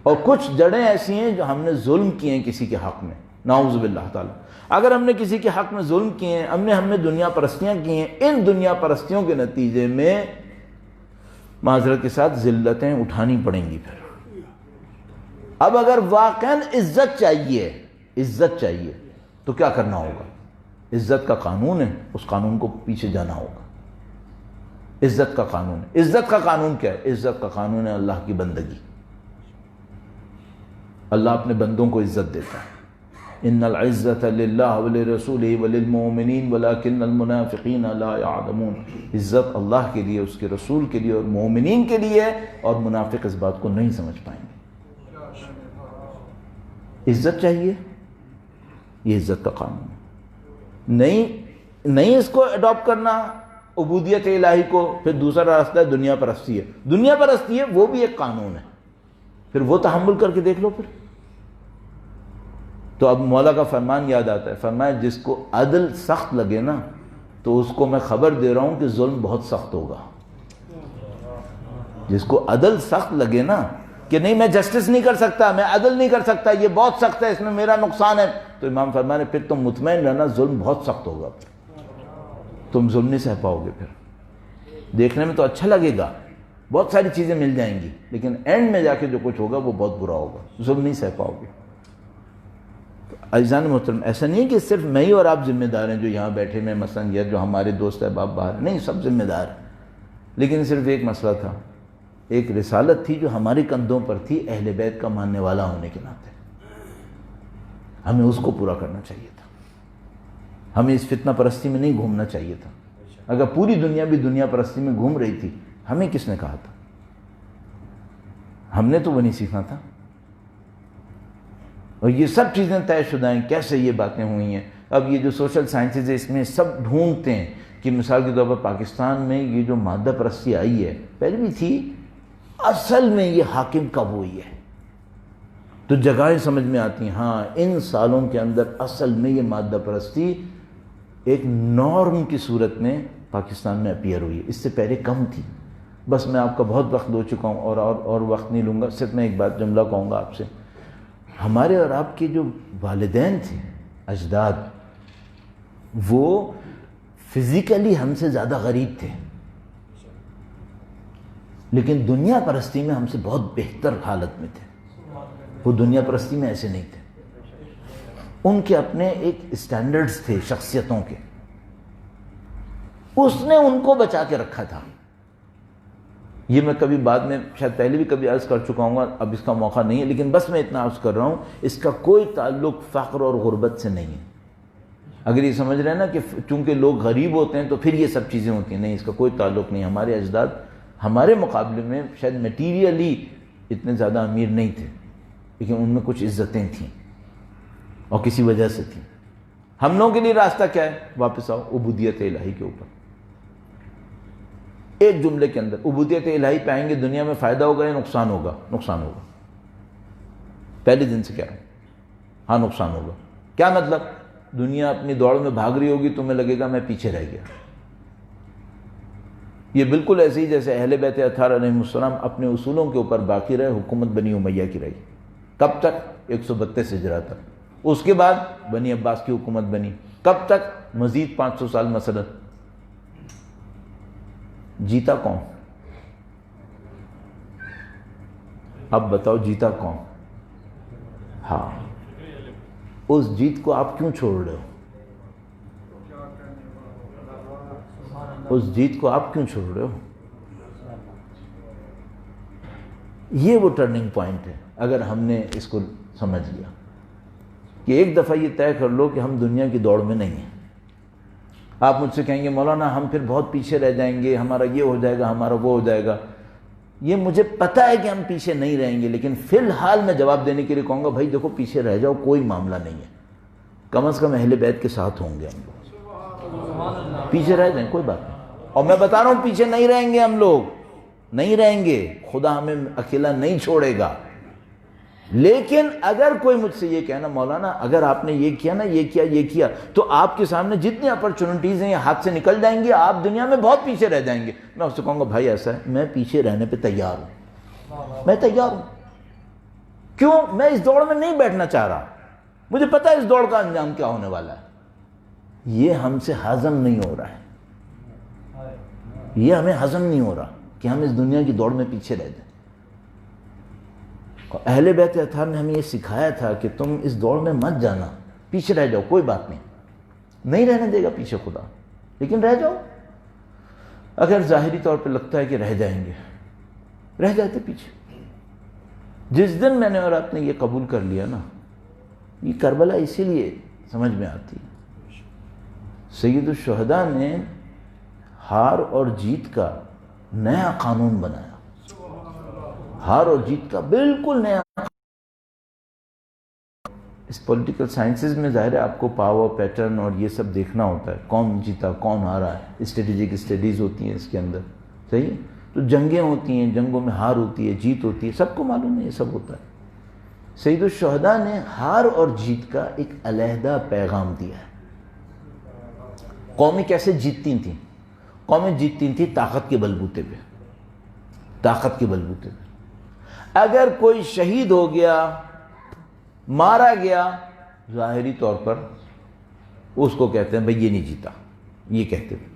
اور کچھ جڑیں ایسی ہیں جو ہم نے ظلم کیے ہیں کسی کے حق میں، نعوذ باللہ تعالی۔ اگر ہم نے کسی کے حق میں ظلم کیے ہیں، ہم نے دنیا پرستیاں کی ہیں، ان دنیا پرستیوں کے نتیجے میں معذرت کے ساتھ ذلتیں اٹھانی پڑیں گی۔ پھر اب اگر واقعاً عزت چاہیے تو کیا کرنا ہوگا؟ عزت کا قانون ہے، اس قانون کو پیچھے جانا ہوگا۔ عزت کا قانون ہے، عزت کا قانون کیا ہے؟ عزت کا قانون ہے اللہ کی بندگی، اللہ اپنے بندوں کو عزت دیتا ہے۔ ان العزت للہ ولرسولہ وللمؤمنین ولکن المنافقین لا یعلمون، عزت اللہ کے لیے، اس کے رسول کے لیے اور مومنین کے لیے ہے، اور منافق اس بات کو نہیں سمجھ پائیں گے۔ عزت چاہیے، یہ عزت کا قانون ہے، نہیں اس کو اڈاپٹ کرنا عبودیت الہی کو، پھر دوسرا راستہ ہے دنیا پرستی ہے۔ دنیا پرستی ہے وہ بھی ایک قانون ہے، پھر وہ تحمل کر کے دیکھ لو۔ پھر تو اب مولا کا فرمان یاد آتا ہے، فرمایا جس کو عدل سخت لگے نا تو اس کو میں خبر دے رہا ہوں کہ ظلم بہت سخت ہوگا۔ جس کو عدل سخت لگے نا کہ نہیں میں جسٹس نہیں کر سکتا، میں عدل نہیں کر سکتا، یہ بہت سخت ہے، اس میں میرا نقصان ہے، تو امام فرمانے پھر تم مطمئن رہنا ظلم بہت سخت ہوگا، تم ظلم نہیں سہ پاؤ گے۔ پھر دیکھنے میں تو اچھا لگے گا، بہت ساری چیزیں مل جائیں گی، لیکن اینڈ میں جا کے جو کچھ ہوگا وہ بہت برا ہوگا، ظلم نہیں سہ پاؤ گے۔ عزیزان محترم، ایسا نہیں ہے کہ صرف میں ہی اور آپ ذمہ دار ہیں جو یہاں بیٹھے میں، مثلا یا جو ہمارے دوست احباب باہر، نہیں، سب ذمہ دار ہیں، لیکن صرف ایک مسئلہ تھا، ایک رسالت تھی جو ہمارے کندھوں پر تھی، اہل بیت کا ماننے والا ہونے کے ناطے ہمیں اس کو پورا کرنا چاہیے تھا، ہمیں اس فتنہ پرستی میں نہیں گھومنا چاہیے تھا۔ اگر پوری دنیا بھی دنیا پرستی میں گھوم رہی تھی، ہمیں کس نے کہا تھا؟ ہم نے تو وہ نہیں سیکھنا تھا۔ اور یہ سب چیزیں طے شدہ ہیں، کیسے یہ باتیں ہوئی ہیں۔ اب یہ جو سوشل سائنسز ہے اس میں سب ڈھونڈتے ہیں کہ مثال کے طور پر پاکستان میں یہ جو مادہ پرستی آئی ہے، پہلے بھی تھی، اصل میں یہ حاکم کب ہوئی ہے، تو جگہیں سمجھ میں آتی ہیں، ہاں ان سالوں کے اندر اصل میں یہ مادہ پرستی ایک نارم کی صورت میں پاکستان میں اپیئر ہوئی ہے، اس سے پہلے کم تھی۔ بس میں آپ کا بہت وقت دو چکا ہوں اور وقت نہیں لوں گا، صرف میں ایک بات جملہ کہوں گا آپ سے۔ ہمارے اور آپ کے جو والدین تھے، اجداد، وہ فزیکلی ہم سے زیادہ غریب تھے، لیکن دنیا پرستی میں ہم سے بہت بہتر حالت میں تھے۔ وہ دنیا پرستی میں ایسے نہیں تھے، ان کے اپنے ایک اسٹینڈرڈز تھے شخصیتوں کے، اس نے ان کو بچا کے رکھا تھا۔ یہ میں کبھی بعد میں شاید پہلے بھی کبھی عرض کر چکا ہوں گا، اب اس کا موقع نہیں ہے، لیکن بس میں اتنا عرض کر رہا ہوں، اس کا کوئی تعلق فقر اور غربت سے نہیں ہے۔ اگر یہ سمجھ رہے ہیں نا کہ چونکہ لوگ غریب ہوتے ہیں تو پھر یہ سب چیزیں ہوتی ہیں، نہیں، اس کا کوئی تعلق نہیں۔ ہمارے اجداد ہمارے مقابلے میں شاید میٹیریلی اتنے زیادہ امیر نہیں تھے، لیکن ان میں کچھ عزتیں تھیں اور کسی وجہ سے تھیں۔ ہم لوگوں کے لیے راستہ کیا ہے؟ واپس آؤ عبودیت الہی کے اوپر۔ ایک جملے کے اندر عبودیت الہی پہ آئیں گے، دنیا میں فائدہ ہوگا یا نقصان ہوگا؟ نقصان ہوگا، پہلے دن سے کیا ہے، ہاں نقصان ہوگا۔ کیا مطلب؟ دنیا اپنی دوڑ میں بھاگ رہی ہوگی، تمہیں لگے گا میں پیچھے رہ گیا۔ یہ بالکل ایسے ہی جیسے اہل بیت اطہار علیہ السلام اپنے اصولوں کے اوپر باقی رہے، حکومت بنی امیہ کی رہی، کب تک؟ 132 ہجرہ تک۔ اس کے بعد بنی عباس کی حکومت بنی، کب تک؟ مزید 500 سال مثلا۔ جیتا کون؟ اب بتاؤ جیتا کون؟ ہاں، اس جیت کو آپ کیوں چھوڑ رہے ہو؟ اس جیت کو آپ کیوں چھوڑ رہے ہو؟ یہ وہ ٹرننگ پوائنٹ ہے۔ اگر ہم نے اس کو سمجھ لیا کہ ایک دفعہ یہ طے کر لو کہ ہم دنیا کی دوڑ میں نہیں ہیں۔ آپ مجھ سے کہیں گے مولانا ہم پھر بہت پیچھے رہ جائیں گے، ہمارا یہ ہو جائے گا، ہمارا وہ ہو جائے گا۔ یہ مجھے پتہ ہے کہ ہم پیچھے نہیں رہیں گے، لیکن فی الحال میں جواب دینے کے لیے کہوں گا بھائی دیکھو پیچھے رہ جاؤ، کوئی معاملہ نہیں ہے، کم از کم اہل بیت کے ساتھ ہوں گے ہم لوگ، پیچھے رہ جائیں کوئی بات نہیں۔ اور میں بتا رہا ہوں پیچھے نہیں رہیں گے، ہم لوگ نہیں رہیں گے، خدا ہمیں اکیلا نہیں چھوڑے گا۔ لیکن اگر کوئی مجھ سے یہ کہنا مولانا اگر آپ نے یہ کیا نا، یہ کیا تو آپ کے سامنے جتنی اپرچونٹیز ہیں یہ ہاتھ سے نکل جائیں گی، آپ دنیا میں بہت پیچھے رہ جائیں گے، میں اس سے کہوں گا بھائی ایسا ہے، میں پیچھے رہنے پہ تیار ہوں، میں تیار ہوں۔ کیوں؟ میں اس دوڑ میں نہیں بیٹھنا چاہ رہا، مجھے پتہ ہے اس دوڑ کا انجام کیا ہونے والا ہے۔ یہ ہم سے ہضم نہیں ہو رہا ہے، یہ ہمیں ہضم نہیں ہو رہا کہ ہم اس دنیا کی دوڑ میں پیچھے رہ جائیں۔ اور اہل بیت اطہار نے ہمیں یہ سکھایا تھا کہ تم اس دوڑ میں مت جانا، پیچھے رہ جاؤ، کوئی بات نہیں رہنے دے گا پیچھے خدا، لیکن رہ جاؤ۔ اگر ظاہری طور پہ لگتا ہے کہ رہ جائیں گے، رہ جاتے پیچھے۔ جس دن میں نے اور آپ نے یہ قبول کر لیا نا یہ کربلا اسی لیے سمجھ میں آتی ہے۔ سید الشہداء نے ہار اور جیت کا نیا قانون بنایا، ہار اور جیت کا بالکل نیا۔ اس پولیٹیکل سائنسز میں ظاہر ہے آپ کو پاور پیٹرن اور یہ سب دیکھنا ہوتا ہے، کون جیتا کون ہارا ہے، اسٹریٹجک اسٹڈیز ہوتی ہیں اس کے اندر، صحیح ہے؟ تو جنگیں ہوتی ہیں، جنگوں میں ہار ہوتی ہے جیت ہوتی ہے، سب کو معلوم ہے یہ سب ہوتا ہے۔ سید الشہداء نے ہار اور جیت کا ایک علیحدہ پیغام دیا ہے۔ قومیں کیسے جیتتی تھیں؟ قومیں جیتتی تھیں طاقت کے بلبوتے پہ، طاقت کے بلبوتے پہ۔ اگر کوئی شہید ہو گیا، مارا گیا، ظاہری طور پر اس کو کہتے ہیں بھئی یہ نہیں جیتا، یہ کہتے تھے۔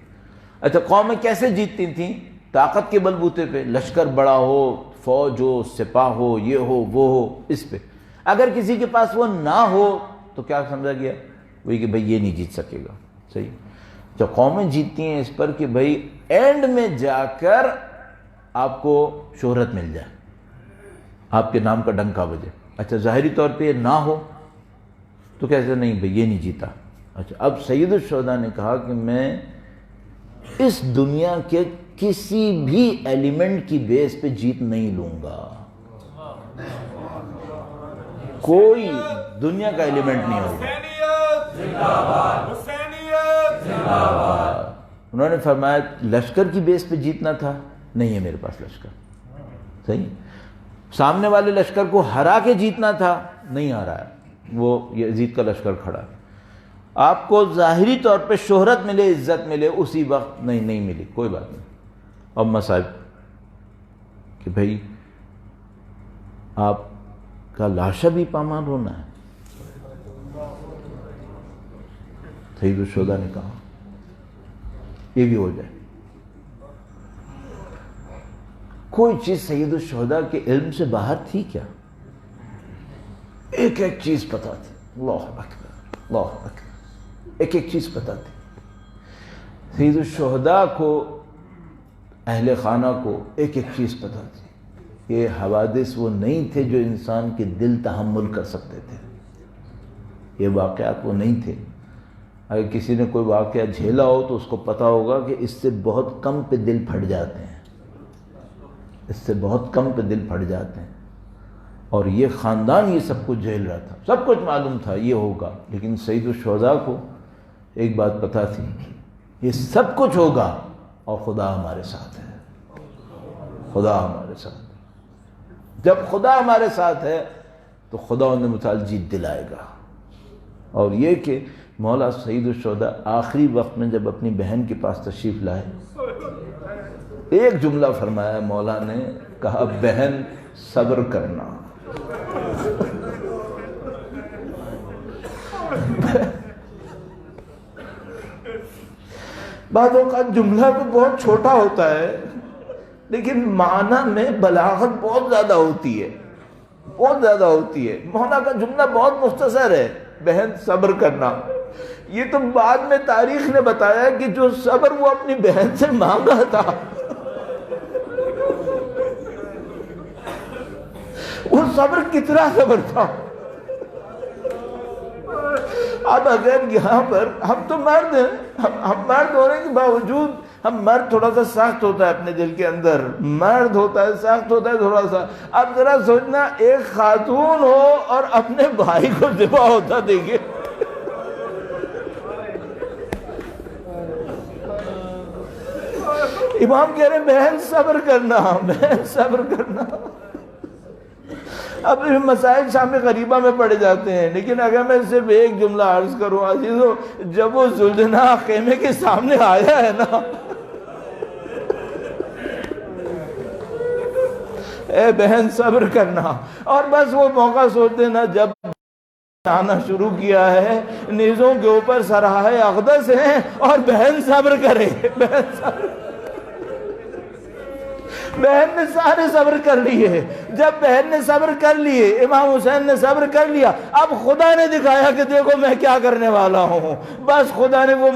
اچھا قومیں کیسے جیتتی تھیں؟ طاقت کے بلبوتے پہ، لشکر بڑا ہو، فوج ہو، سپاہ ہو، یہ ہو وہ ہو، اس پہ۔ اگر کسی کے پاس وہ نہ ہو تو کیا سمجھا گیا؟ وہی کہ بھئی یہ نہیں جیت سکے گا، صحیح۔ جو قومیں جیتتی ہیں اس پر کہ بھئی اینڈ میں جا کر آپ کو شہرت مل جائے، آپ کے نام کا ڈنکا بجے۔ اچھا ظاہری طور پہ یہ نہ ہو تو کہتے نہیں بھئی یہ نہیں جیتا۔ اچھا اب سید الشہداء نے کہا کہ میں اس دنیا کے کسی بھی ایلیمنٹ کی بیس پہ جیت نہیں لوں گا، کوئی دنیا کا ایلیمنٹ نہیں ہوگا۔ انہوں نے فرمایا لشکر کی بیس پہ جیتنا تھا، نہیں ہے میرے پاس لشکر، صحیح۔ سامنے والے لشکر کو ہرا کے جیتنا تھا، نہیں ہرا ہے، وہ یزید کا لشکر کھڑا ہے۔ آپ کو ظاہری طور پہ شہرت ملے، عزت ملے، اسی وقت نہیں ملی، کوئی بات نہیں۔ اب مصائب کہ بھئی آپ کا لاشا بھی پامال ہونا ہے۔ سید الشہداء نے کہا یہ بھی ہو جائے۔ کوئی چیز سید الشہداء کے علم سے باہر تھی کیا؟ ایک ایک چیز پتا تھی، اللہ اکبر اللہ اکبر، ایک ایک چیز پتا تھی۔ سید الشہداء کو، اہل خانہ کو ایک ایک چیز پتا تھی۔ یہ حوادث وہ نہیں تھے جو انسان کے دل تحمل کر سکتے تھے، یہ واقعات وہ نہیں تھے۔ اگر کسی نے کوئی واقعہ جھیلا ہو تو اس کو پتا ہوگا کہ اس سے بہت کم پہ دل پھٹ جاتے ہیں، اس سے بہت کم پہ دل پھٹ جاتے ہیں۔ اور یہ خاندان یہ سب کچھ جھیل رہا تھا، سب کچھ معلوم تھا یہ ہوگا، لیکن سید الشہداء کو ایک بات پتا تھی، یہ سب کچھ ہوگا اور خدا ہمارے ساتھ ہے، خدا ہمارے ساتھ ہے۔ جب خدا ہمارے ساتھ ہے تو خدا انہیں متعلق جیت دلائے گا۔ اور یہ کہ مولا سید الشہداء آخری وقت میں جب اپنی بہن کے پاس تشریف لائے، ایک جملہ فرمایا مولا نے، کہا بہن صبر کرنا۔ بعض اوقات جملہ تو بہت چھوٹا ہوتا ہے لیکن معنی میں بلاغت بہت زیادہ ہوتی ہے، بہت زیادہ ہوتی ہے۔ مولا کا جملہ بہت مختصر ہے، بہن صبر کرنا۔ یہ تو بعد میں تاریخ نے بتایا کہ جو صبر وہ اپنی بہن سے مانگا تھا، وہ صبر کتنا صبر تھا۔ اب اگر یہاں پر ہم تو مرد ہیں، ہم مرد ہونے کے باوجود، ہم مرد تھوڑا سا سخت ہوتا ہے اپنے دل کے اندر، مرد ہوتا ہے سخت ہوتا ہے تھوڑا سا۔ اب ذرا سوچنا ایک خاتون ہو اور اپنے بھائی کو ذبح ہوتا دیکھے، امام کہہ رہے ہیں بہن صبر کرنا، بہن صبر کرنا۔ اب مسائل شام غریبہ میں پڑے جاتے ہیں، لیکن اگر میں صرف ایک جملہ عرض کروں عزیزو، جب وہ ذوالجناح خیمے کے سامنے آیا ہے نا، اے بہن صبر کرنا، اور بس وہ موقع سوچتے نا جب آنا شروع کیا ہے، نیزوں کے اوپر سرحائے اقدس ہیں اور بہن صبر کرے، بہن صبر۔ بہن نے سارے صبر کر لیے، جب بہن نے صبر کر لیے، امام حسین نے صبر کر لیا، اب خدا نے دکھایا کہ دیکھو میں کیا کرنے والا ہوں۔ بس خدا نے وہ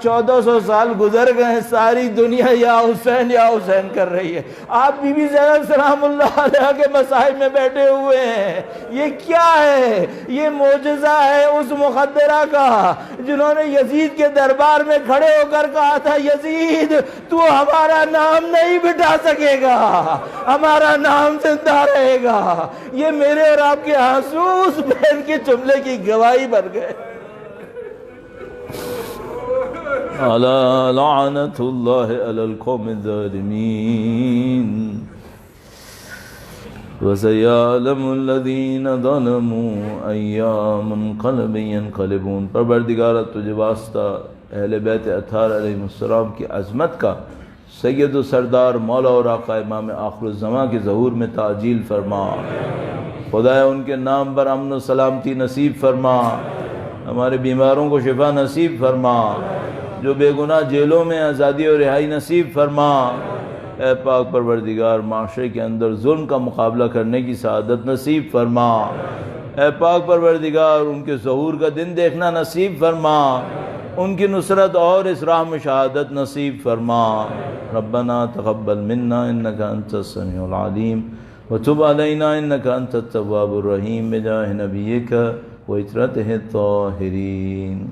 1400 سال گزر گئے، ساری دنیا یا حسین کر رہی ہے، آپ بی بی زینب سلام اللہ علیہ کے مصاحب میں بیٹھے ہوئے ہیں۔ یہ کیا ہے؟ یہ معجزہ ہے اس مخدرہ کا جنہوں نے یزید کے دربار میں کھڑے ہو کر کہا تھا، یزید تو ہمارا نام نہیں بٹھا سکے گا، ہمارا نام زندہ رہے گا۔ یہ میرے اور آپ کے آنسو اس بہن کے جملے کی گواہی بن گئے۔ الا لعنت اللہ علی القوم الظالمین وَسَيَعْلَمُ الَّذِينَ ظَلَمُوا أَيَّا مُنْقَلَبٍ يَنْقَلِبُونَ۔ پروردگارہ تجھے واسطہ اہل بیت اطہار علیہ السلام کی عظمت کا، سید و سردار مولا اور آقا امام آخر الزمان کے ظہور میں تعجیل فرما، خدایا ان کے نام پر امن و سلامتی نصیب فرما، ہمارے بیماروں کو شفا نصیب فرما، جو بے گناہ جیلوں میں آزادی اور رہائی نصیب فرما۔ اے پاک پروردگار معاشرے کے اندر ظلم کا مقابلہ کرنے کی سعادت نصیب فرما۔ اے پاک پروردگار ان کے ظہور کا دن دیکھنا نصیب فرما، ان کی نصرت اور اس راہ میں شہادت نصیب فرما۔ ربنا تقبل منا انک انت السمیع العلیم وتب علینا انک انت التواب الرحیم بجاہ نبیک وعترتہ الطاہرین۔